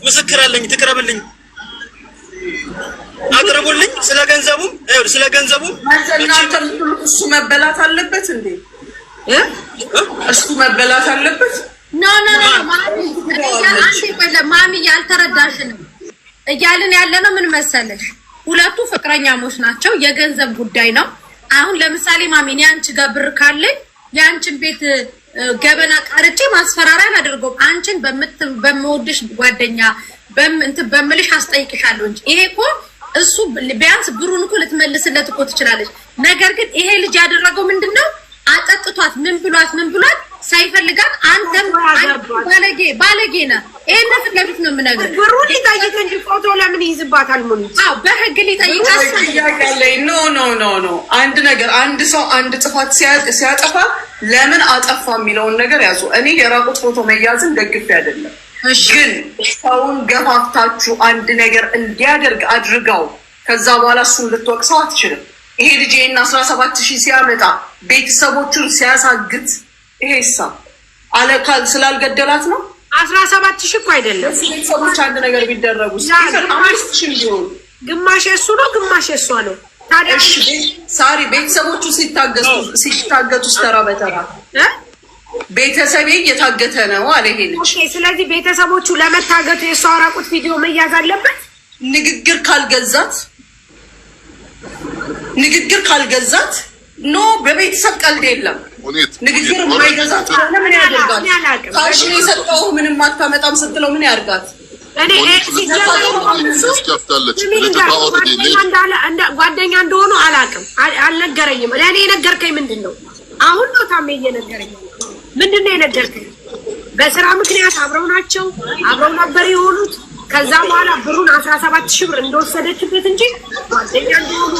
ምስክር አለኝ። ትቅረብልኝ፣ አቅርቡልኝ። ስለገንዘቡ እሱ መበላት አለበት እንዴ? እሱ መበላት አለበት? ኖ ማሚ ያልተረዳሽንም እያልን ያለነው ምን መሰለሽ፣ ሁለቱ ፍቅረኛሞች ናቸው። የገንዘብ ጉዳይ ነው። አሁን ለምሳሌ ማሚ እኔ አንቺ ጋር ብር ካለኝ የአንቺን ቤት ገበና ቀርጬ ማስፈራሪያ አላደርገውም። አንቺን በምወድሽ ጓደኛ በምልሽ አስጠይቅሻለሁ እንጂ ይሄ እኮ እሱ ቢያንስ ብሩን እኮ ልትመልስለት እኮ ትችላለች። ነገር ግን ይሄ ልጅ ያደረገው ምንድነው? አጠጥቷት ምን ብሏት ሳይፈልጋት አንተም ባለጌ ነህ። ይሄን ፊት ለፊት ነው የምነግርህ። ብሩን ሊጠይቅ እንጂ ፎቶ ለምን ይይዝባታል? ምን በህግ ሊጠይቃት ኖ አንድ ነገር አንድ ሰው አንድ ጥፋት ሲያጠፋ ለምን አጠፋ የሚለውን ነገር ያዙ። እኔ የራቁት ፎቶ መያዝን ደግፌ አይደለም፣ ግን ሰውን ገፋፍታችሁ አንድ ነገር እንዲያደርግ አድርጋው ከዛ በኋላ እሱን ልትወቅሰው አትችልም። ይሄ ልጅ ይሄን 17,000 ሲያመጣ ቤተሰቦቹን ሲያሳግት ይሄ አለካል ስላልገደላት ነው። 17,000 እኮ አይደለም። ቤተሰቦች አንድ ነገር ቢደረጉ 5,000 ቢሆን ግማሽ እሱ ነው ግማሽ እሷ ነው። ታዲያ ሳሪ ቤተሰቦቹ ሲታገቱ ተራ በተራ ቤተሰቤ እየታገተ ነው አለ ይሄ ልጅ። ኦኬ፣ ስለዚህ ቤተሰቦቹ ለመታገቱ የሷ ራቁት ቪዲዮ መያዝ አለበት። ንግግር ካልገዛት ኖ በቤተሰብ ቀልድ የለም። ንግግር የማይገዛት ምን ያደርጋል? ካሽ የሰጠው ምንም አታመጣም ስትለው ምን ያርጋት? እኔ ጓደኛ እንደሆኑ አላውቅም፣ አልነገረኝም። ለእኔ የነገርከኝ ምንድን ነው? አሁን ነው ታሜ እየነገረኝ። ምንድን ነው የነገርከኝ? በስራ ምክንያት አብረው ናቸው፣ አብረው ነበር የሆኑት። ከዛ በኋላ ብሩን 17,000 ብር እንደወሰደችበት እንጂ ጓደኛ እንደሆኑ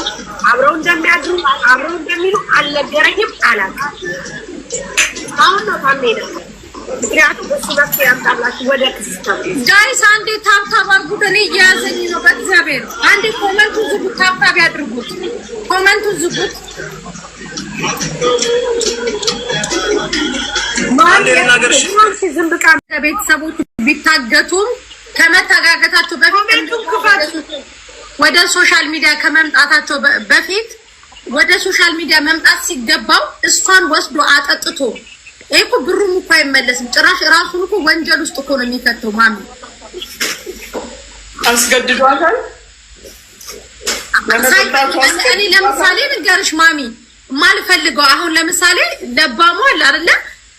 አብረው እንደሚያድሩ አብረው እንደሚሉ አልነገረኝም፣ አላውቅም። አሁን ነው ታሜ ነው። ምክንያቱም እሱ መፍትሄ ያምጣላችሁ ወደ ክስ ጋይስ። አንዴ ታብታብ አድርጉት። እኔ እየያዘኝ ነው በእግዚአብሔር። አንዴ ኮመንቱ ዝጉት፣ ታብታብ ያድርጉት፣ ኮመንቱ ዝጉት። ቤተሰቦቹ ቢታገቱም ከመታጋገታቸው በፊት ወደ ሶሻል ሚዲያ ከመምጣታቸው በፊት ወደ ሶሻል ሚዲያ መምጣት ሲገባው እሷን ወስዶ አጠጥቶ ይሄ እኮ ብሩም እኮ አይመለስም። ጭራሽ ራሱን እኮ ወንጀል ውስጥ እኮ ነው የሚከተው። ማሚ አስገድዷታል። እኔ ለምሳሌ ንገርሽ ማሚ የማልፈልገው አሁን ለምሳሌ ለባሙ አለ አይደለ?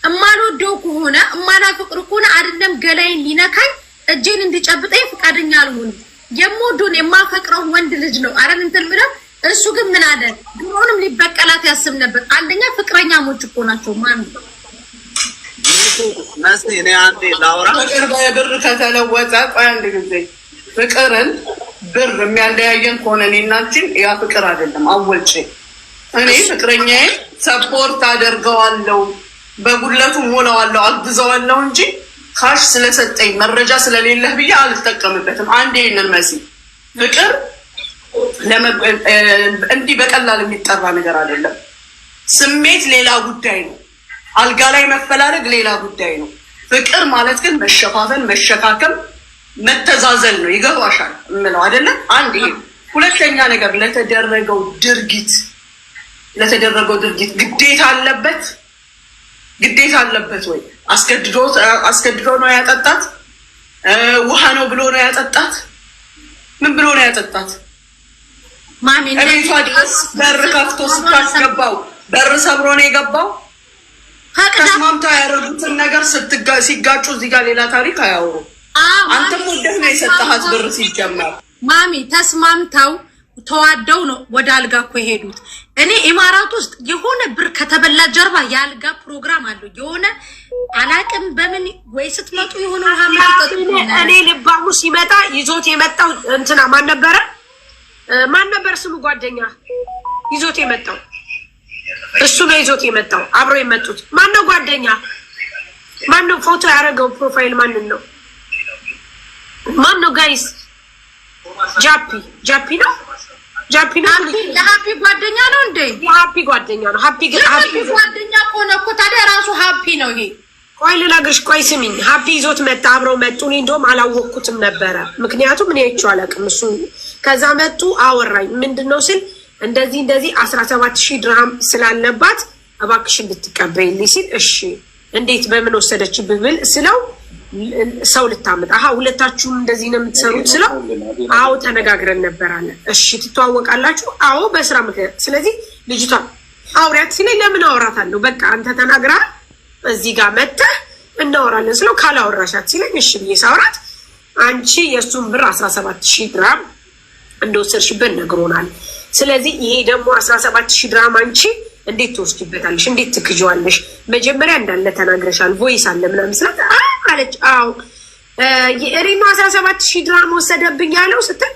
የማልወደው ከሆነ የማላፈቅር ከሆነ አይደለም ገላይን ሊነካኝ እጄን እንዲጨብጠኝ ፈቃደኛ አልሆንም። የምወደውን የማፈቅረው ወንድ ልጅ ነው አይደል እንትን ብለው። እሱ ግን ምን አለ? ድሮንም ሊበቀላት ያስብ ነበር። አንደኛ ፍቅረኛሞች እኮ ናቸው ማሚ። እኔ አንዴ ላውራ። ፍቅር በብር ከተለወጠ ቆይ አንድ ጊዜ ፍቅርን ብር የሚያለያየን ከሆነ እኔና አንቺን ያ ፍቅር አይደለም። አወልጭ እኔ ፍቅረኛዬ ሰፖርት አደርገዋለሁ፣ በጉለቱ ሞላዋለሁ፣ አግዘዋለሁ እንጂ ካሽ ስለሰጠኝ መረጃ ስለሌለህ ብዬ አልጠቀምበትም። አንድ ይሄንን መሲ ፍቅር እንዲህ በቀላል የሚጠራ ነገር አይደለም። ስሜት ሌላ ጉዳይ ነው። አልጋ ላይ መፈላለግ ሌላ ጉዳይ ነው። ፍቅር ማለት ግን መሸፋፈን፣ መሸካከም፣ መተዛዘል ነው። ይገባሻል እምለው አይደለም? አንድ ይሄ። ሁለተኛ ነገር ለተደረገው ድርጊት ግዴታ አለበት ወይ? አስገድዶ ነው ያጠጣት? ውሃ ነው ብሎ ነው ያጠጣት? ምን ብሎ ነው ያጠጣት? ማሚ እቤቷ ድረስ በር ከፍቶ ስታስገባው በር ሰብሮ ነው የገባው። ተስማምተው ያደረጉትን ነገር ሲጋጩ እዚህ ጋር ሌላ ታሪክ አያወሩ። አንተም ወደህ ነው የሰጠሃት ብር ሲጀመር። ማሚ ተስማምተው ተዋደው ነው ወደ አልጋ እኮ የሄዱት። እኔ ኢማራት ውስጥ የሆነ ብር ከተበላ ጀርባ የአልጋ ፕሮግራም አለው። የሆነ አላቅም በምን ወይ ስትመጡ የሆነ ውሃ ማጠጥ። እኔ ልባሙ ሲመጣ ይዞት የመጣው እንትና ማን ነበር ስሙ? ጓደኛ ይዞት የመጣው እሱ ነው። ይዞት የመጣው አብረው የመጡት ማነው? ጓደኛ ማነው? ፎቶ ያደረገው ፕሮፋይል ማንን ነው? ማነው? ጋይስ ጃፒ ነው። የሀፒ ጓደኛ ነው እንዴ? የሀፒ ጓደኛ ነው። ሀፒ ጓደኛ ከሆነ እኮ ታዲያ ራሱ ሀፒ ነው ይሄ። ቆይ ልነግርሽ፣ ቆይ ስሚኝ። ሀፒ ይዞት መጣ፣ አብረው መጡ። እኔ እንደውም አላወቅኩትም ነበረ፣ ምክንያቱም እኔ አይቼው አላውቅም እሱ። ከዛ መጡ፣ አወራኝ። ምንድነው ስል እንደዚህ 17,000 ድርሃም ስላለባት እባክሽ እንድትቀበይልኝ ሲል እሺ እንዴት በምን ወሰደችብህ ብል ስለው ሰው ልታመጣ ሁለታችሁም እንደዚህ ነው የምትሰሩት ስለው አዎ ተነጋግረን ነበር አለ። እሺ ትተዋወቃላችሁ? አዎ በስራ ምክንያት። ስለዚህ ልጅቷ አውሪያት ሲለኝ ለምን አወራታለሁ? በቃ አንተ ተናግረሃል እዚህ ጋር መጥተህ እናወራለን ስለው ካላወራሻት ሲለኝ እሺ ብዬ ሳውራት አንቺ የእሱን ብር 17,000 ድርሃም እንደወሰድሽበት ነግሮናል። ስለዚህ ይሄ ደግሞ 17,000 ድርሃም አንቺ እንዴት ትወስጂበታለሽ? እንዴት ትክጂዋለሽ? መጀመሪያ እንዳለ ተናግረሻል፣ ቮይስ አለ ምናምን ስላት አለች። አዎ እኔማ 17,000 ድርሃም ወሰደብኝ ያለው ስትል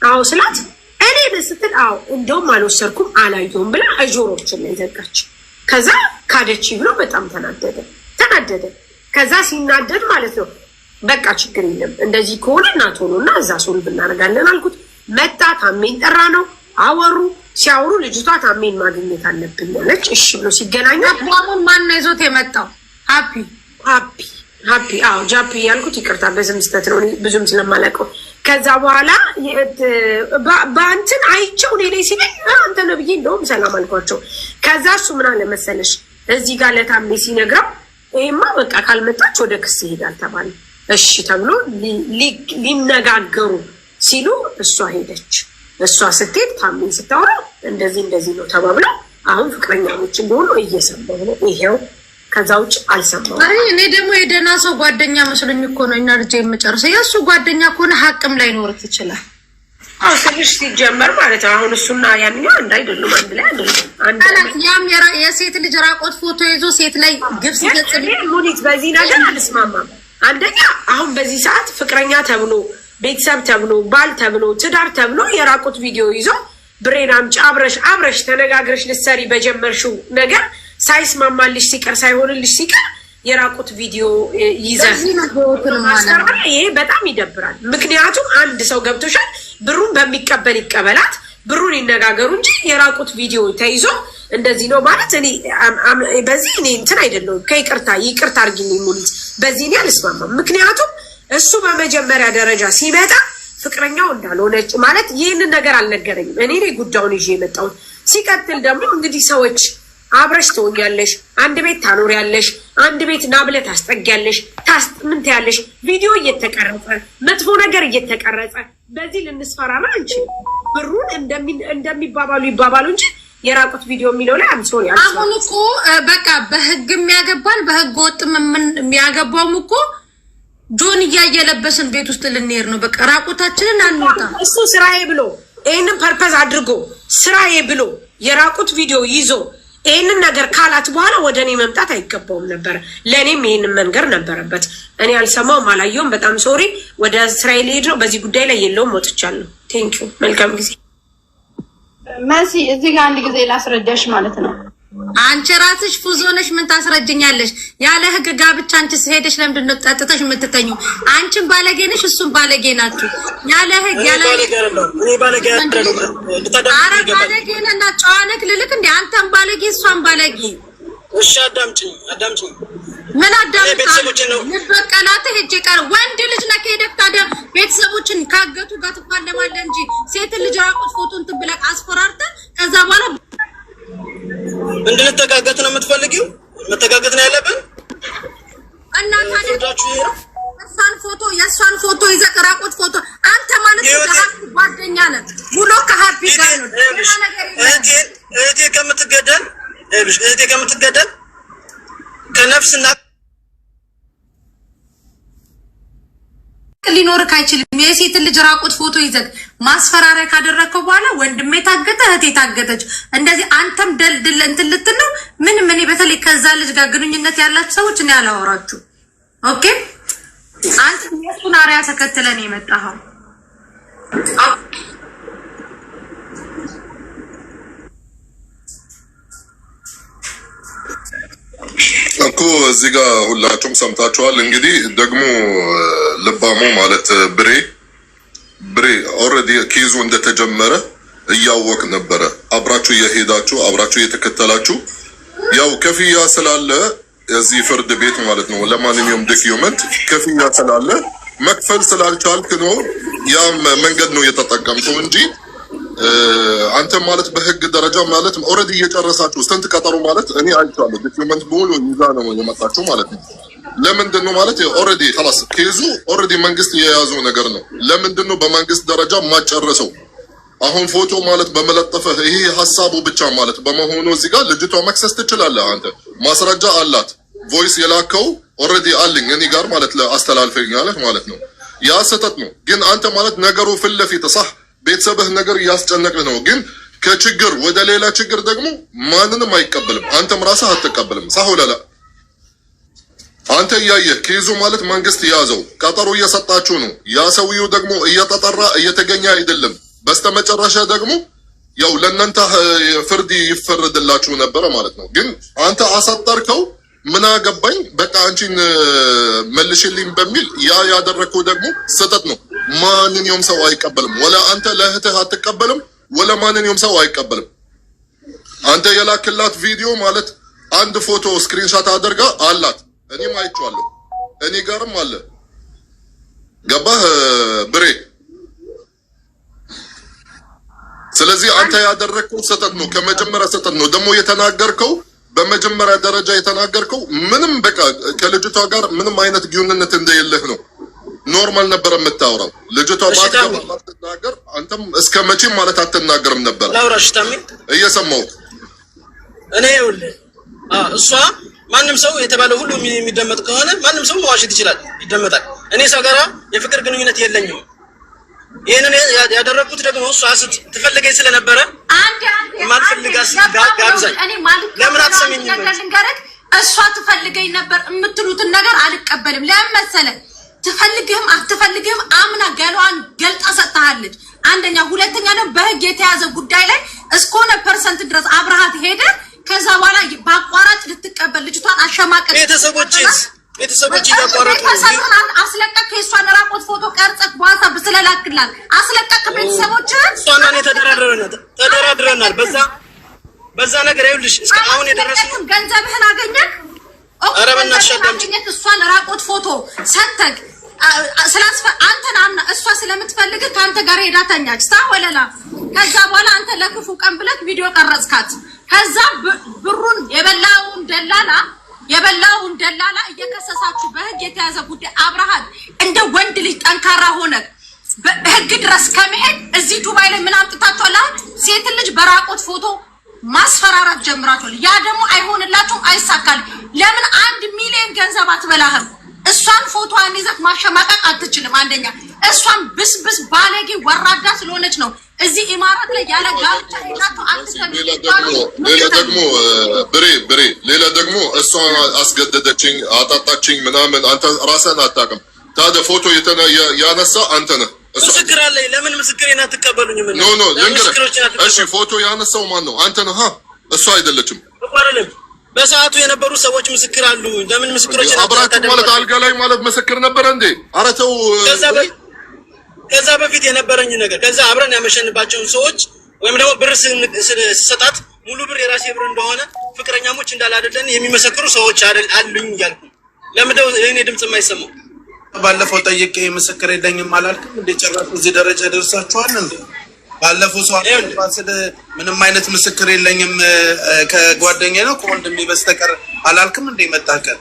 አዎ ስላት እኔ ስትል አዎ እንደውም አልወሰድኩም አላየሁም ብላ እጆሮችን ላይ ዘጋች። ከዛ ካደች ብሎ በጣም ተናደደ። ከዛ ሲናደድ ማለት ነው በቃ ችግር የለም እንደዚህ ከሆነ እናት ሆኖና እዛ ሶልቭ እናደርጋለን አልኩት። መጣ፣ ታሜን ጠራ ነው አወሩ። ሲያወሩ ልጅቷ ታሜን ማግኘት አለብኝ አለች። እሺ ብሎ ሲገናኙ አሁን ማን ነው ይዞት የመጣው? ሀፒ አዎ ጃፒ ያልኩት ይቅርታ በስም ስህተት ነው ብዙም ስለማላውቀው። ከዛ በኋላ በአንትን አይቼው እኔ ላይ ሲለኝ አንተ ነው ብዬ እንደውም ሰላም አልኳቸው። ከዛ እሱ ምን አለ መሰለሽ እዚህ ጋር ለታሜ ሲነግረው ይሄማ በቃ ካልመጣች ወደ ክስ ይሄዳል ተባለ። እሺ ተብሎ ሊነጋገሩ ሲሉ እሷ ሄደች። እሷ ስትሄድ ታሜን ስታወራ እንደዚህ ነው ተባብለው አሁን ፍቅረኛሞች እንደሆኑ እየሰማሁ ነው። ይሄው ከዛ ውጭ አልሰማሁም። እኔ ደግሞ የደህና ሰው ጓደኛ መስሎኝ እኮ ነው እና ልጅ የምጨርሰው የእሱ ጓደኛ ከሆነ ሀቅም ላይኖርት ይችላል። አዎ ትንሽ ሲጀመር ማለት ነው። አሁን እሱና ያንኛው አንድ አይደሉም፣ አንድ ላይ አይደሉም። ያም የሴት ልጅ ራቆት ፎቶ ይዞ ሴት ላይ ግብስ ገጽልኝ ሙኒት በዚህ ነገር አልስማማም። አንደኛ አሁን በዚህ ሰዓት ፍቅረኛ ተብሎ ቤተሰብ ተብሎ ባል ተብሎ ትዳር ተብሎ የራቆት ቪዲዮ ይዞ ብሬን አምጪ አብረሽ ተነጋግረሽ ልትሰሪ በጀመርሽው ነገር ሳይስማማልሽ ሲቀር ሳይሆንልሽ ሲቀር የራቆት ቪዲዮ ይዘህ ይሄ በጣም ይደብራል። ምክንያቱም አንድ ሰው ገብቶሻል፣ ብሩን በሚቀበል ይቀበላት፣ ብሩን ይነጋገሩ እንጂ የራቆት ቪዲዮ ተይዞ እንደዚህ ነው ማለት እኔ በዚህ እኔ እንትን አይደለሁም። ይቅርታ አድርጊልኝ ሙኒት፣ በዚህ እኔ አልስማማም። ምክንያቱም እሱ በመጀመሪያ ደረጃ ሲመጣ ፍቅረኛው እንዳልሆነች ማለት ይህንን ነገር አልነገረኝም። እኔ ጉዳዩን ይዤ የመጣሁት ሲቀጥል ደግሞ እንግዲህ ሰዎች አብረሽ ትሆኛለሽ፣ አንድ ቤት ታኖሪያለሽ፣ አንድ ቤት ናብለት ታስጠጊያለሽ፣ ምን ትያለሽ? ቪዲዮ እየተቀረጸ መጥፎ ነገር እየተቀረጸ በዚህ ልንስፈራራ አንችልም። ብሩን እንደሚባባሉ ይባባሉ እንጂ የራቁት ቪዲዮ የሚለው ላይ አንሶ ያለው አሁን እኮ በቃ በህግ የሚያገባል በህግ ወጥ የሚያገባውም እኮ ጆን እያየለበስን ቤት ውስጥ ልንሄድ ነው። በቃ ራቁታችንን አንወጣ። እሱ ስራዬ ብሎ ይሄንን ፐርፐዝ አድርጎ ስራዬ ብሎ የራቁት ቪዲዮ ይዞ ይሄንን ነገር ካላት በኋላ ወደ እኔ መምጣት አይገባውም ነበር። ለእኔም ይሄንን መንገር ነበረበት። እኔ አልሰማውም፣ አላየውም። በጣም ሶሪ። ወደ እስራኤል ሄድ ነው። በዚህ ጉዳይ ላይ የለውም፣ ወጥቻለሁ። ቴንኪዩ። መልካም ጊዜ። መሲ እዚህ ጋር አንድ ጊዜ ላስረዳሽ ማለት ነው። አንቺ ራስሽ ፉዞነሽ ምን ታስረጅኛለሽ? ያለ ህግ ጋብቻ አንቺ ሄደሽ ለምንድን ነው ጠጥተሽ የምትተኙ? አንቺም ባለጌ ነሽ፣ እሱም ባለጌ ናችሁ። ያለ ህግ ያለ እኔ ባለጌ አይደለም። አረ ባለጌ ነና ጨዋነክ ልልክ እንዴ? አንተም ባለጌ እሷም ባለጌ። እሺ አዳምጪኝ። ምን አዳምጣለህ? ልበቀላት ሄጄ ቀር ወንድ ልጅ ነህ። ከሄደክ ታዲያ ቤተሰቦችን ካገቱ ጋር ትፋለማለህ እንጂ ሴት ልጅ ራቁት ፎቶን ትብለቅ አስፈራርተህ ከዛ በኋላ እንድንተጋገት ነው የምትፈልጊው? መተጋገት ነው ያለብን። እና ታዲያ እሷ የእሷን ፎቶ ይዘህ ራቁት ፎቶ አንተ ማለት ጓደኛ ነህ ሙሉ ከሀፒ ጋር ነው እህቴ ከምትገደል ከነፍስና ሊኖርክ አይችልም። የሴት ልጅ ራቁት ፎቶ ይዘህ ማስፈራሪያ ካደረከው በኋላ ወንድሜ ታገተ እህቴ ታገተች እንደዚህ አንተም ደልድል እንትን ልትል ነው። ምንም እኔ በተለይ ከዛ ልጅ ጋር ግንኙነት ያላችሁ ሰዎች እኔ አላወራችሁ። ኦኬ አንተ የሱን አሪያ ተከትለን የመጣኸው እኮ እዚህ ጋር ሁላችሁም ሰምታችኋል። እንግዲህ ደግሞ ልባሙ ማለት ብሬ ኦልሬዲ ኬዙ እንደተጀመረ እያወቅ ነበረ። አብራችሁ እየሄዳችሁ አብራችሁ እየተከተላችሁ ያው ከፍያ ስላለ እዚህ ፍርድ ቤት ማለት ነው ለማንኛውም ዶክመንት ከፍያ ስላለ መክፈል ስላልቻልክ ነው ያም መንገድ ነው የተጠቀምከው እንጂ አንተ ማለት በህግ ደረጃ ማለት ኦልሬዲ እየጨረሳችሁ ስንት ቀጠሮ ማለት እኔ አይቻለሁ። ዶክመንት በሙሉ ይዛ ነው የመጣችሁ ማለት ነው። ለምንድን ነው ማለት ኦልሬዲ خلاص ኬዙ ኦልሬዲ መንግስት የያዘው ነገር ነው። ለምንድን ነው በመንግስት ደረጃ ማጨረሰው? አሁን ፎቶ ማለት በመለጠፈ ይሄ ሐሳቡ ብቻ ማለት በመሆኑ እዚህ ጋር ልጅቷ መክሰስ ትችላለህ። አንተ ማስረጃ አላት። ቮይስ የላከው ኦልሬዲ አለኝ እኔ ጋር ማለት ለአስተላልፈኛለህ ማለት ነው። ያ ሰተት ነው። ግን አንተ ማለት ነገሩ ፊት ለፊት صح ቤተሰብህ ነገር ያስጨነቅህ ነው። ግን ከችግር ወደ ሌላ ችግር ደግሞ ማንንም አይቀበልም። አንተም ራስህ አትቀበልም። صح ወላ ላ? አንተ ያየህ ኬዙ ማለት መንግስት ያዘው ቀጠሮ እየሰጣችሁ ነው። ያ ሰውየው ደግሞ እየተጠራ እየተገኘ አይደለም። በስተመጨረሻ ደግሞ ያው ለእናንተ ፍርድ ይፈረድላችሁ ነበር ማለት ነው። ግን አንተ አሳጠርከው። ምን አገባኝ በቃ አንቺን መልሽልኝ በሚል ያ ያደረከው ደግሞ ሰተት ነው። ማንኛውም ሰው አይቀበልም። ወላ አንተ ለእህትህ አትቀበልም ወላ ማንኛውም ሰው አይቀበልም። አንተ የላክላት ቪዲዮ ማለት አንድ ፎቶ ስክሪንሻት አድርጋ አላት። እኔም አይቼዋለሁ። እኔ ጋርም አለ። ገባህ ብሬ? ስለዚህ አንተ ያደረከው ሰተት ነው። ከመጀመሪያ ሰተት ነው ደግሞ የተናገርከው። በመጀመሪያ ደረጃ የተናገርከው ምንም በቃ ከልጅቷ ጋር ምንም አይነት ግንኙነት እንደሌለህ ነው። ኖርማል ነበር የምታወራው። ልጅቷ ባትናገር አንተም እስከ መቼም ማለት አትናገርም ነበር። ላውራሽ ታሚ እየሰማሁ እኔ ይኸውልህ እሷ ማንም ሰው የተባለው ሁሉ የሚደመጥ ከሆነ ማንም ሰው መዋሸት ይችላል፣ ይደመጣል። እኔ ሰው ጋር የፍቅር ግንኙነት የለኝም። ይሄንን ያደረኩት ደግሞ እሷ ስትፈልገኝ ስለነበረ ማልፈልጋስ ጋብዛኝ ለምን አትሰሚኝም? እሷ ትፈልገኝ ነበር የምትሉትን ነገር አልቀበልም። ለምን መሰለህ? ትፈልግህም አትፈልግህም አምና ገሏን ገልጣ ሰጥታለች። አንደኛ፣ ሁለተኛ ነው በህግ የተያዘ ጉዳይ ላይ እስከሆነ ፐርሰንት ድረስ አብረሃት ሄደ። ከዛ በኋላ በአቋራጭ ልትቀበል ልጅቷን አሸማቀቅ። ቤተሰቦች ያቋረጡ አስለቀቅ። የእሷን ራቆት ፎቶ ቀርጸህ በዋትስአፕ ስለላክላት አስለቀቅ። ቤተሰቦች እሷና እኔ ተደራድረናል። በዛ ነገር ይኸውልሽ እስከ አሁን የደረስነው ገንዘብህን አገኘህ። ኧረ በእናትሽ አዳምጪ። እሷን ራቆት ፎቶ ሰተህ አንተን አምና እሷ ስለምትፈልግ ከአንተ ጋር ሄዳ ተኛች ወለላ። ከዛ በኋላ አንተ ለክፉ ቀን ብለህ ቪዲዮ ቀረጽካት። ከዛ ብሩን የበላውን ደላላ እየከሰሳችሁ በህግ የተያዘ ጉዳይ አብረሃት እንደ ወንድ ልጅ ጠንካራ ሆነ በህግ ድረስ ከመሄድ እዚህ ዱባይ ላይ ምን አምጥታችኋል? ሴት ልጅ በራቆት ፎቶ ማስፈራራት ጀምራችኋል። ያ ደግሞ አይሆንላችሁም፣ አይሳካል። ለምን 1 ሚሊዮን ገንዘብ አትበላህም? እሷን ፎቶዋን ይዘህ ማሸማቀቅ አትችልም። አንደኛ እሷን ብስብስ ባለጌ ወራዳ ስለሆነች ነው እዚህ ኢማራት ላይ ያለ ጋብቻ ሄዳችሁ ሌላ ደግሞ ብሬ ሌላ ደግሞ እሷን አስገደደችኝ አጣጣችኝ ምናምን አንተ ራስህን አታውቅም። ታዲያ ፎቶ ያነሳ አንተ ነህ። ምስክር አለኝ። ለምን ምስክሬን አትቀበሉኝም? ኖ እሺ ፎቶ ያነሳው ማን ነው? አንተ ነህ። እሷ አይደለችም። በሰዓቱ የነበሩ ሰዎች ምስክር አሉ። ለምን ምስክሮች አብራችሁ ማለት አልጋ ላይ ማለት ምስክር ነበር እንዴ? ኧረ ተው። ከዛ በፊት የነበረኝ ነገር ከዛ አብረን ያመሸንባቸውን ሰዎች ወይም ደግሞ ብር ስሰጣት ሙሉ ብር የራሴ ብር እንደሆነ ፍቅረኛሞች እንዳላደለን የሚመሰክሩ ሰዎች አሉኝ እያልኩ ለምንድነው የኔ ድምጽ የማይሰማው? ባለፈው ጠይቄ ምስክር የለኝም አላልክም እንዴ? ጭራሽ እዚህ ደረጃ ደርሳችኋል እንዴ? ባለፈው ሰው አጥፋስል ምንም አይነት ምስክር የለኝም ከጓደኛዬ ነው ከወንድሜ በስተቀር አላልክም እንደ መጣከል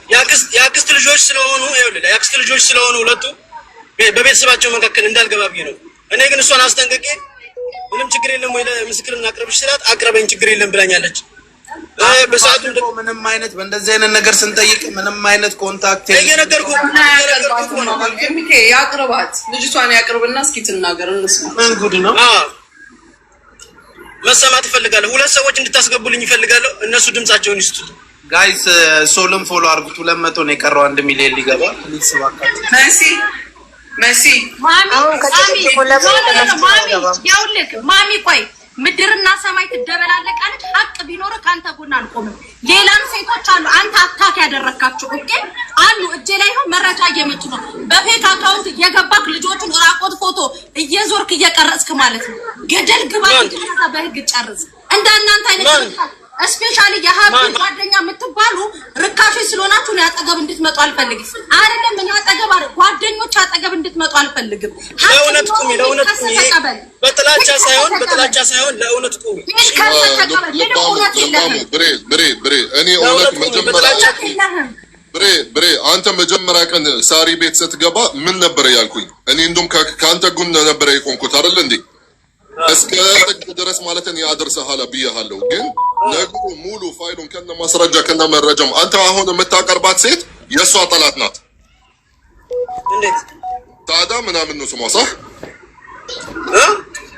ያክስት ልጆች ስለሆኑ ይኸውልህ ያክስት ልጆች ስለሆኑ ሁለቱ በቤተሰባቸው መካከል እንዳልገባብኝ ነው። እኔ ግን እሷን አስጠንቅቄ ምንም ችግር የለም ወይ ለምስክር እናቅርብሽ ስላት አቅርበኝ ችግር የለም ብላኛለች። በሰዓቱ ምንም አይነት በእንደዚህ አይነት ነገር ስንጠይቅ ምንም አይነት ኮንታክት እየነገርኩህ ያቅርባት ልጅቷን ያቅርብና እስኪ ትናገር እንስማ። ምን ጉድ ነው? መሰማት እፈልጋለሁ። ሁለት ሰዎች እንድታስገቡልኝ እፈልጋለሁ። እነሱ ድምጻቸውን ይስጡት። ጋይስ ሶልም ፎሎ አድርጉት። 200 ነው የቀረው 1 ሚሊዮን ሊገባ መሲ ማሚ ቆይ ምድርና ሰማይ ትደበላለቃለች። ሀቅ ቢኖር ካንተ ጎን አልቆምም። ሌላም ሴቶች አሉ አንተ አታክ ያደረካቸው ኦኬ አሉ እጄ ላይ ነው መረጃ እየመጡ ነው። በፌክ አካውንት እየገባክ ልጆቹን ራቆት ፎቶ እየዞርክ እየቀረጽክ ማለት ነው። ገደል ግባ እንድትነሳ በህግ ጨርስ። እንደናንተ አይነት ስፔሻሊ የሀብ ጓደኛ የምትባሉ ርካሽ ስለሆናችሁ ነው ያጠገብ እንድትመጡ አልፈልግም። አይደለም ምን ያጠገብ አይደል ጓደኞች አጠገብ እንድትመጡ አልፈልግም። ለእውነት ቁሚ፣ ለእውነት ቁሚ። በጥላቻ ሳይሆን ለእውነት ቁሚ። ብሬ እኔ እውነት ብሬ አንተ መጀመሪያ ቀን ሳሪ ቤት ስትገባ ምን ነበር ያልኩኝ? እኔ እንደውም ከአንተ ጎን ነበር የቆምኩት አይደል እንዴ? እስከ ጥግ ድረስ ማለት ነው ያደርሰሃል ብዬሃለሁ። ግን ነገሩ ሙሉ ፋይሉን ከነ ማስረጃ ከነ መረጃም አንተ አሁን የምታቀርባት ሴት የእሷ ጠላት ናት። እንዴት ታዲያ ምናምን ነው ስሟ? ሳህ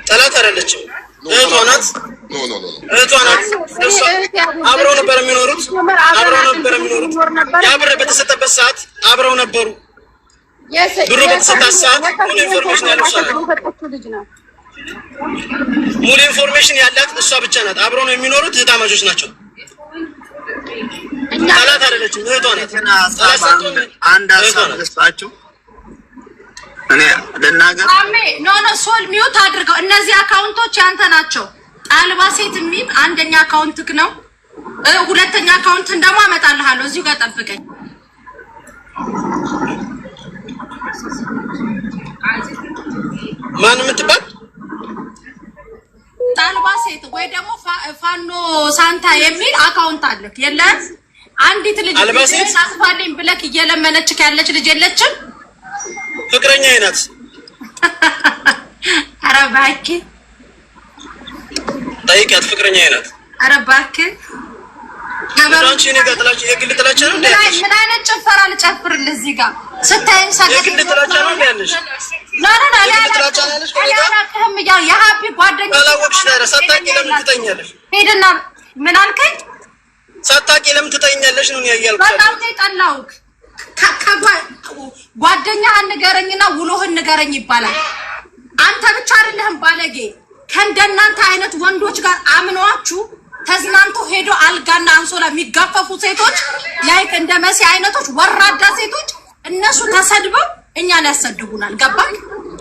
ጠላት አይደለችም፣ እህቷ ናት። ኖ እህቷ ናት። አብረው ነበር የሚኖሩት። ያ ብር በተሰጠበት ሰዓት አብረው ነበሩ። ብሩ በተሰጣት ሰዓት ሙሉ ኢንፎርሜሽን ያለው እሷ ናት። ሙሉ ኢንፎርሜሽን ያላት እሷ ብቻ ናት። አብረው ነው የሚኖሩት። እህታማቾች ናቸው። ጠላት አይደለችም፣ እህቷ ናት። አንድ ሀሳብ ልስጣችሁ እኔ ልናገር። ኖ ሶል ሚውት አድርገው። እነዚህ አካውንቶች ያንተ ናቸው። ጣልባ ሴት የሚል አንደኛ አካውንትክ ነው። ሁለተኛ አካውንትን ደግሞ አመጣልሃለሁ። እዚሁ ጋር ጠብቀኝ። ማን የምትባል ጣልባ ሴት ወይ ደግሞ ፋኖ ሳንታ የሚል አካውንት አለክ የለም? አንዲት ልጅ ሳትፋልኝ ብለክ እየለመነችክ ያለች ልጅ የለችም? ፍቅረኛዬ ናት። ኧረ እባክህ ጠይቂያት። ፍቅረኛዬ ናት። ኧረ እባክህ አንቺ እኔ ጋር ጥላቻ የግል ጥላቻ ነው እንዴ? ምን አይነት ጭፈራ ልጨፍርልህ እዚህ ጋር ስታይም ሳገኝ የግል ጥላቻ ነው እንዴ ያለሽ? የሀፒ ጓደኛ አላወቅሽ ታዲያ ሳታውቂ ለምን ትጠይኛለሽ? ሄድና ምን አልከኝ? ሳታውቂ ለምን ትጠይኛለሽ ነው ያያልኩሽ። በጣም ነው የጠላሁት። ጓደኛህን ንገረኝና ውሎህን ንገረኝ ይባላል። አንተ ብቻ አይደለህም ባለጌ። ከእንደናንተ አይነት ወንዶች ጋር አምኗችሁ ተዝናንቶ ሄዶ አልጋና አንሶላ የሚጋፈፉ ሴቶች ላይክ እንደ መሲ አይነቶች ወራዳ ሴቶች እነሱ ተሰድበው እኛን ያሰድቡናል። ገባክ?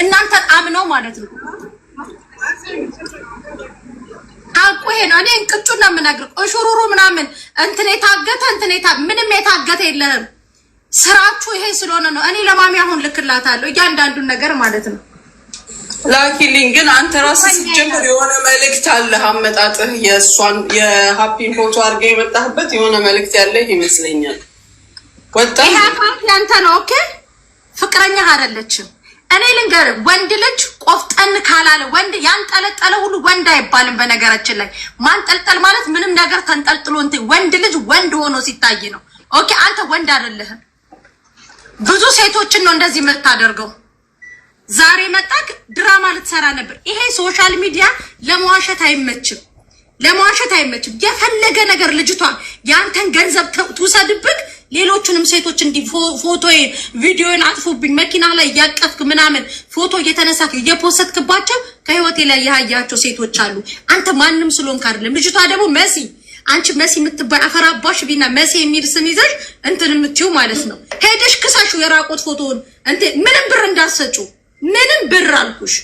እናንተ አምነው ማለት ነው። አቁ ይሄ ነው። እኔ እንቅጩን ነው የምነግርህ። እሹሩሩ ምናምን እንትን ምንም የታገተ የለህም። ስራችሁ ይሄ ስለሆነ ነው። እኔ ለማሚ አሁን ልክላታለሁ እያንዳንዱን ነገር ማለት ነው። ላኪልኝ። ግን አንተ ራስህ ስትጀምር የሆነ መልእክት አለህ። አመጣጥህ የእሷን የሀፒን ፎቶ አድርገህ የመጣህበት የሆነ መልእክት ያለህ ይመስለኛል። ይሄ አካውንት ያንተ ነው። ኦኬ ፍቅረኛህ አይደለችም። እኔ ልንገርህ፣ ወንድ ልጅ ቆፍጠን ካላለ ወንድ ያንጠለጠለ ሁሉ ወንድ አይባልም። በነገራችን ላይ ማንጠልጠል ማለት ምንም ነገር ተንጠልጥሎ እንትን ወንድ ልጅ ወንድ ሆኖ ሲታይ ነው። ኦኬ አንተ ወንድ አይደለህም። ብዙ ሴቶችን ነው እንደዚህ የምታደርገው። ዛሬ መጣክ ድራማ ልትሰራ ነበር። ይሄ ሶሻል ሚዲያ ለመዋሸት አይመችም፣ የፈለገ ነገር ልጅቷ ያንተን ገንዘብ ትውሰድብክ፣ ሌሎቹንም ሴቶች እንዲህ ፎቶዬን ቪዲዮን አጥፉብኝ መኪና ላይ እያቀፍክ ምናምን ፎቶ እየተነሳክ እየፖስትክባቸው ከህይወቴ ላይ ያያቸው ሴቶች አሉ። አንተ ማንም ስለሆንክ አይደለም። ልጅቷ ደግሞ መሲ፣ አንቺ መሲ የምትባይ አፈራባሽ ቢና መሲ የሚል ስም ይዘሽ እንትን የምትይው ማለት ነው። ሄደሽ ክሳሹ የራቆት ፎቶውን እንትን ምንም ብር እንዳሰጩ ምንም ብር አልኩሽ።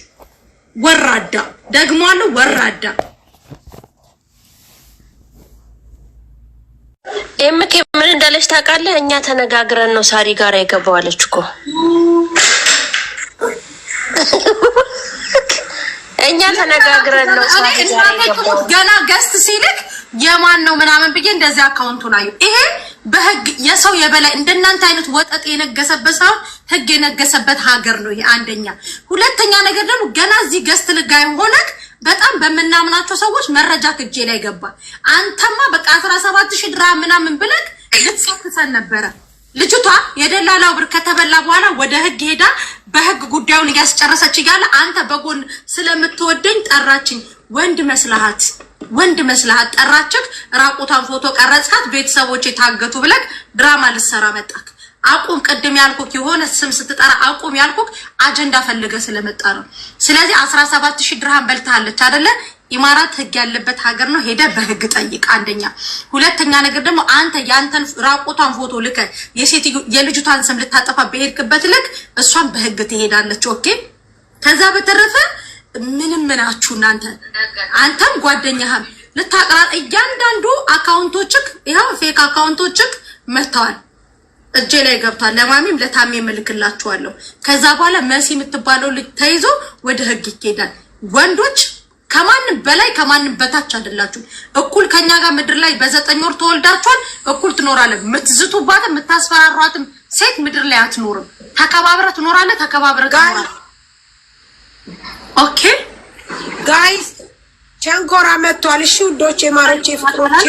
ወራዳ ደግሞ አለው ወራዳ ኤምኬ ምን እንዳለች ታውቃለህ? እኛ ተነጋግረን ነው ሳሪ ጋር የገባው አለች እኮ። እኛ ተነጋግረን ነው ገና ገስት ሲልክ የማን ነው ምናምን ብዬ እንደዚህ አካውንቱን አዩ። ይሄ በህግ የሰው የበላይ እንደናንተ አይነት ወጠጥ የነገሰበት ሳይሆን ህግ የነገሰበት ሀገር ነው። ይሄ አንደኛ። ሁለተኛ ነገር ደግሞ ገና እዚህ ገስት ልጋይ ሆነክ በጣም በመናምናቸው ሰዎች መረጃ እጄ ላይ ገባ። አንተማ በቃ 17000 ድርሃም ምናምን ብለክ ልትሰክሰን ነበረ። ልጅቷ የደላላው ብር ከተበላ በኋላ ወደ ህግ ሄዳ በህግ ጉዳዩን እያስጨረሰች እያለ አንተ በጎን ስለምትወደኝ ጠራችኝ። ወንድ መስላሃት ጠራችክ። ራቁታን ፎቶ ቀረጽካት። ቤተሰቦች የታገቱ ብለክ ድራማ ልትሰራ መጣክ። አቁም። ቅድም ያልኩክ የሆነ ስም ስትጠራ አቁም ያልኩክ አጀንዳ ፈልገ ስለመጣ ነው። ስለዚህ 17000 ድርሃም በልታለች አይደለ? ኢማራት ህግ ያለበት ሀገር ነው። ሄደ በህግ ጠይቅ። አንደኛ። ሁለተኛ ነገር ደግሞ አንተ ያንተን ራቁታን ፎቶ ልከ የልጅቷን ስም ልታጠፋ በሄድክበት ልክ እሷን በህግ ትሄዳለች። ኦኬ። ከዛ በተረፈ ምንም ምናችሁ እናንተ አንተም ጓደኛህም ልታቀራጥ እያንዳንዱ አካውንቶችክ ይሄው ፌክ አካውንቶችክ መተዋል እጄ ላይ ገብቷል። ለማሚም ለታሜ መልክላችኋለሁ። ከዛ በኋላ መሲ የምትባለው ልጅ ተይዞ ወደ ህግ ይሄዳል። ወንዶች ከማንም በላይ ከማንም በታች አይደላችሁ። እኩል ከኛ ጋር ምድር ላይ በ9 ወር ተወልዳችኋል። እኩል ትኖራለህ። የምትዝቱባትም የምታስፈራሯትም ሴት ምድር ላይ አትኖርም። ተከባብረ ትኖራለህ። ተከባብረ ትኖራለህ። ኦኬ ጋይስ ሸንኮራ መጥቷል። እሺ ውዶቼ፣ ማሮቼ፣ ፍቅሮቼ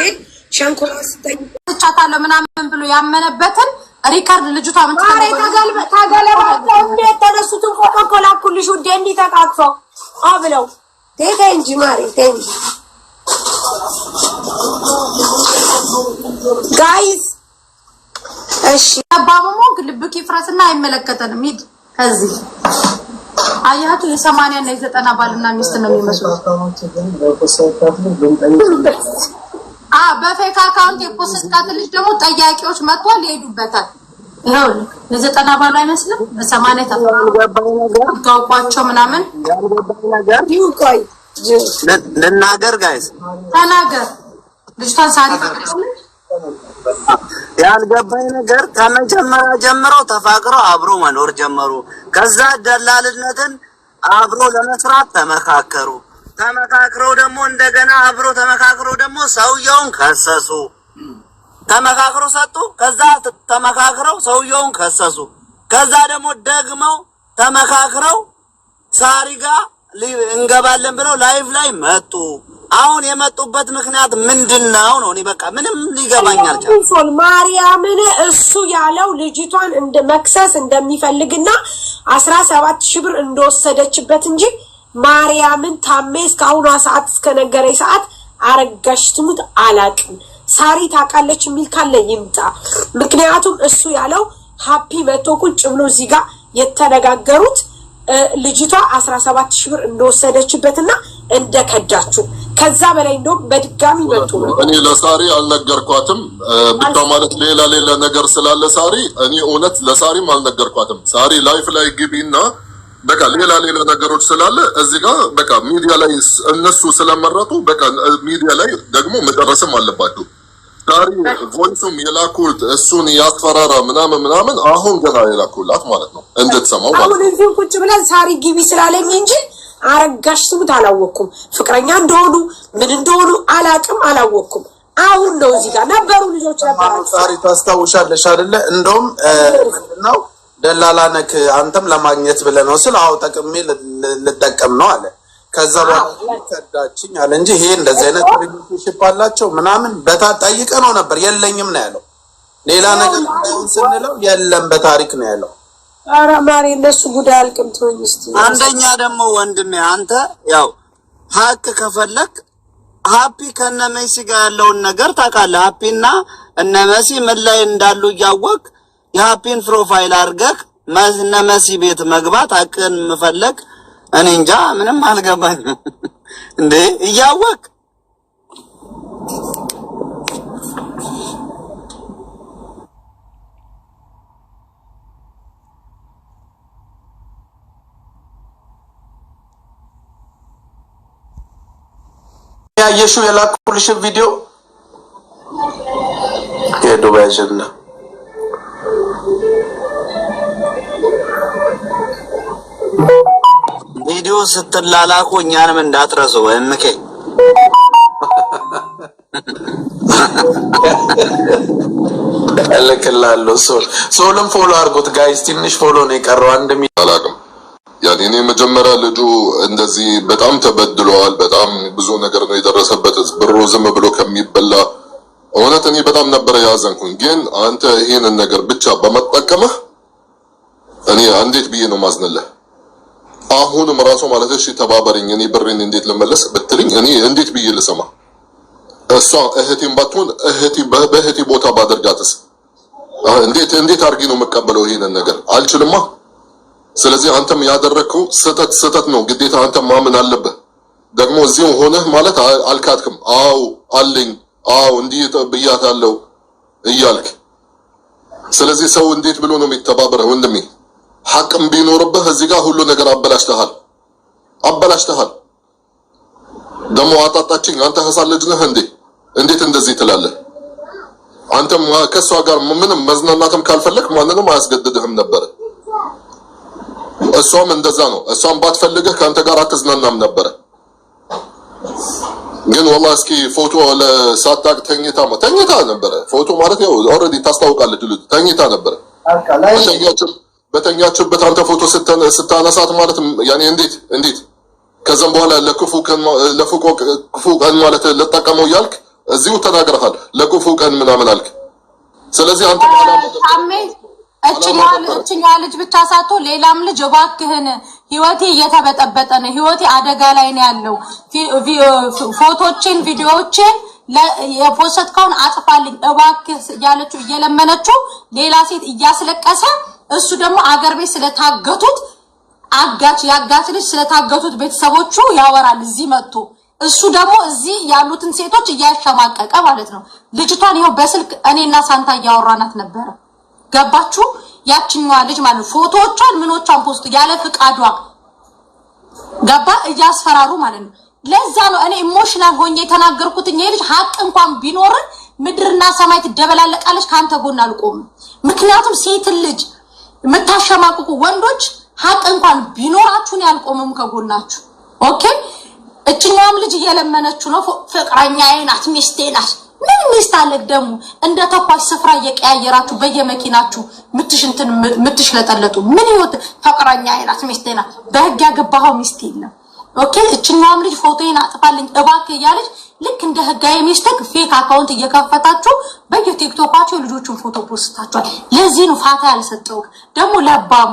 ሸንኮራ ስትጫታለ ምናምን ብሎ ያመነበትን ሪካርድ ልጅቷ ምን ታገለባው የተነሱትን ፎቶ ኮላኩልሽ ውዴ እንዲተቃቅፈው አብለው እንጂ ማሪ ቴንጂ ጋይስ። እሺ አባባሞ ልብክ ይፍረስና አይመለከተንም። ሂድ ከዚህ አያቱ የ80 እና የ90 ባልና ሚስት ነው የሚመስሉት። በፌክ አካውንት የፖስታት ልጅ ደግሞ ጠያቂዎች መጥቷል ይሄዱበታል። ይሄው የ90 ባሉ አይመስልም። በ80 ታውቋቸው ምናምን ይውቃይ ልናገር ጋይስ ተናገር። ልጅቷን ሳሪ ያልገባኝ ነገር ከመጀመሪያ ጀምረው ተፋቅረው አብሮ መኖር ጀመሩ። ከዛ ደላልነትን አብሮ ለመስራት ተመካክረው ደግሞ እንደገና አብሮ ተመካክረው ደግሞ ሰውየውን ከሰሱ። ተመካክረው ሰጡ። ከዛ ተመካክረው ሰውየውን ከሰሱ። ከዛ ደግሞ ደግመው ተመካክረው ሳሪ ጋር እንገባለን ብለው ላይቭ ላይ መጡ። አሁን የመጡበት ምክንያት ምንድነው ነው? እኔ በቃ ምንም ሊገባኝ አልቻለም። ማርያምን እሱ ያለው ልጅቷን እንደ መክሰስ እንደሚፈልግና 17000 ብር እንደወሰደችበት እንጂ ማርያምን ታሜ እስካሁን ሰዓት እስከነገረኝ ሰዓት አረጋሽ ትሙት አላቅም። ሳሪ ታውቃለች የሚል ካለ ይምጣ። ምክንያቱም እሱ ያለው ሃፒ መቶ ቁጭ ብሎ እዚህ ጋር የተነጋገሩት ልጅቷ 17000 ብር እንደወሰደችበትና እንደከዳችሁ ከዛ በላይ እንደውም በድጋሚ መጡ ነው። እኔ ለሳሪ አልነገርኳትም። ብቻ ማለት ሌላ ነገር ስላለ ሳሪ እኔ እውነት ለሳሪም አልነገርኳትም። ሳሪ ላይፍ ላይ ግቢና በቃ ሌላ ነገሮች ስላለ እዚህ ጋር በቃ ሚዲያ ላይ እነሱ ስለመረጡ በቃ ሚዲያ ላይ ደግሞ መጨረስም አለባችሁ። ሳሪ ቮይሱም የላኩት እሱን ያስፈራራ ምናምን አሁን ገና የላኩላት ማለት ነው እንድትሰማው ማለት ነው። አሁን እዚህ ቁጭ ብለን ሳሪ ግቢ ስላለኝ እንጂ አረጋሽ ስሙት አላወኩም። ፍቅረኛ እንደሆኑ ምን እንደሆኑ አላወኩም። አሁን ነው እዚህ ጋር ነበሩ ልጆች ነበሩ። ሳሪ ታስታውሻለሽ አይደለ? እንደውም ምንድነው ደላላ ነክ አንተም ለማግኘት ብለህ ነው ስለ አው ጠቅሜ ልጠቀም ነው አለ። ከዛ በኋላ ከዳችኝ አለ እንጂ ይሄ እንደዚህ አይነት ሪሌሽንሺፕ አላቸው ምናምን በታጣይቀ ነው ነበር። የለኝም ነው ያለው። ሌላ ነገር ስንለው የለም በታሪክ ነው ያለው። አረ ማሪ እነሱ ጉዳይ አልቅም ትሆኝ እስቲ። አንደኛ ደግሞ ወንድሜ አንተ ያው ሀቅ ከፈለክ ሃፒ ከነመሲ ጋር ያለውን ነገር ታውቃለህ። ሃፒና እነመሲ ምን ላይ እንዳሉ እያወቅ የሃፒን ፕሮፋይል አድርገህ እነመሲ ቤት መግባት ሀቅን መፈለግ እኔ እንጃ ምንም አልገባኝም እንዴ እያወቅ ያየሽው የላኩልሽ ቪዲዮ የዱባይ አጀንዳ ቪዲዮ ስትላላኩ እኛንም እንዳትረሱ እምኬ እልክላለሁ። ሶልም ፎሎ አድርጉት ጋይስ፣ ትንሽ ፎሎ ነው የቀረው። አንድ አላውቅም ያኔ እኔ መጀመሪያ ልጁ እንደዚህ በጣም ተበድሏል። በጣም ብዙ ነገር ነው የደረሰበት። ብሩ ዝም ብሎ ከሚበላ እውነት እኔ በጣም ነበረ ያዘንኩኝ። ግን አንተ ይሄንን ነገር ብቻ በመጠቀምህ እኔ እንዴት ብዬ ነው ማዝነልህ? አሁንም ራሱ ማለት እሺ ተባበረኝ፣ እኔ ብሬን እንዴት ልመለስ ብትልኝ እኔ እንዴት ብዬ ልሰማ? እሷ እህቴም ባትሆን በእህቴ ቦታ ባደርጋትስ እንዴት አድርጌ ነው መቀበለው? ይሄንን ነገር አልችልማ። ስለዚህ አንተም ያደረግከው ስህተት ነው። ግዴታ አንተም ማመን አለብህ። ደግሞ እዚሁ ሆነህ ማለት አልካድክም። አዎ አለኝ፣ አዎ እንዲህ ብያታለሁ እያልክ ስለዚህ ሰው እንዴት ብሎ ነው የሚተባበረው? ወንድሜ ሐቅም ቢኖርብህ እዚህ ጋር ሁሉ ነገር አበላሽተሃል። ደግሞ አጣጣችኝ። አንተ ህፃን ልጅ ነህ እንዴ? እንዴት እንደዚህ ትላለህ? አንተም ከሷ ጋር ምንም መዝናናትም ካልፈለክ ማንንም አያስገድድህም ነበር። እሷም እንደዛ ነው። እሷም ባትፈልግህ ከአንተ ጋር አትዝናናም ነበር። ግን والله እስኪ ፎቶ ለሳታቅ ተኝታ ነበር። ፎቶ ማለት ያው ኦሬዲ ታስታውቃለች። ተኝታ ነበር በተኛችበት አንተ ፎቶ ስታነሳት ማለት ያኔ እንዴት ከዛም በኋላ ለክፉ ቀን ማለት ለተጠቀመው ያልክ እዚሁ ተናግረሃል። ለክፉ ቀን ምናምን አልክ። ስለዚህ አንተ እችኛዋ ልጅ ብቻ ሳትሆን ሌላም ልጅ እባክህን ህይወቴ እየተበጠበጠ ነው፣ ህይወቴ አደጋ ላይ ነው ያለው፣ ፎቶችን ቪዲዮዎችን የፖስተካውን አጥፋልኝ እባክህ ያለችው እየለመነችው ሌላ ሴት እያስለቀሰ እሱ ደግሞ አገር ቤት ስለታገቱት ያጋች ልጅ ስለታገቱት ቤተሰቦቹ ያወራል እዚህ መጥቶ። እሱ ደግሞ እዚህ ያሉትን ሴቶች እያሸማቀቀ ማለት ነው። ልጅቷን ይኸው በስልክ እኔና ሳንታ እያወራናት ነበረ። ገባችሁ? ያችኛዋ ልጅ ማለት ፎቶዎቿን ምኖቿን ፖስት ያለ ፍቃዷ ገባ እያስፈራሩ ማለት ነው። ለዛ ነው እኔ ኢሞሽናል ሆኜ የተናገርኩት። ይሄ ልጅ ሀቅ እንኳን ቢኖር ምድርና ሰማይ ትደበላለቃለች፣ ካንተ ጎን አልቆም። ምክንያቱም ሴት ልጅ የምታሸማቅቁ ወንዶች ሀቅ እንኳን ቢኖራችሁን ያልቆምም ከጎናችሁ። ኦኬ እችኛውም ልጅ እየለመነችው ነው። ፍቅረኛዬ ናት፣ ሚስቴ ናት። ምን ሚስት አለክ ደግሞ እንደ ተኳሽ ስፍራ እየቀያየራችሁ በየመኪናችሁ ምትሽለጠለጡ ምን ይወት ፍቅረኛዬ ናት፣ ሚስቴ ናት። በህግ ያገባኸው ሚስት የለም። ኦኬ እችኛውም ልጅ ፎቶዬን አጥፋልኝ እባክህ እያለች ልክ እንደ ህጋዊ ሚስትክ ፌክ አካውንት እየከፈታችሁ በየቲክቶካችሁ ልጆቹን ፎቶ ፖስታችኋል። ለዚህ ነው ፋታ ያልሰጠው። ደግሞ ለባሙ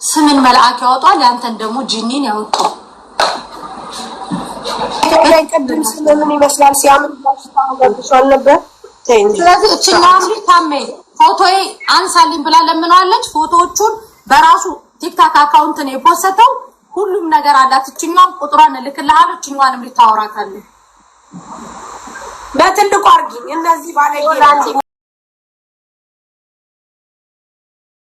ስምን መልአክ ያወጣል፣ ያንተን ደግሞ ጂኒን ያወጣው። ላይ ቀድም ስለምን ይመስላል ሲያምን ታውቃለሽ ነበር። ስለዚህ እችኛውም ልጅ ታሜ ፎቶዬ አንሳልኝ ብላ ለምናለች። ፎቶዎቹን በራሱ ቲክታክ አካውንት ነው የፖስተው። ሁሉም ነገር አላት። እችኛውም ቁጥሯን እልክልሃለሁ። እችኛዋንም ልታወራታለህ። በትልቁ አርጊኝ እነዚህ ባለጌ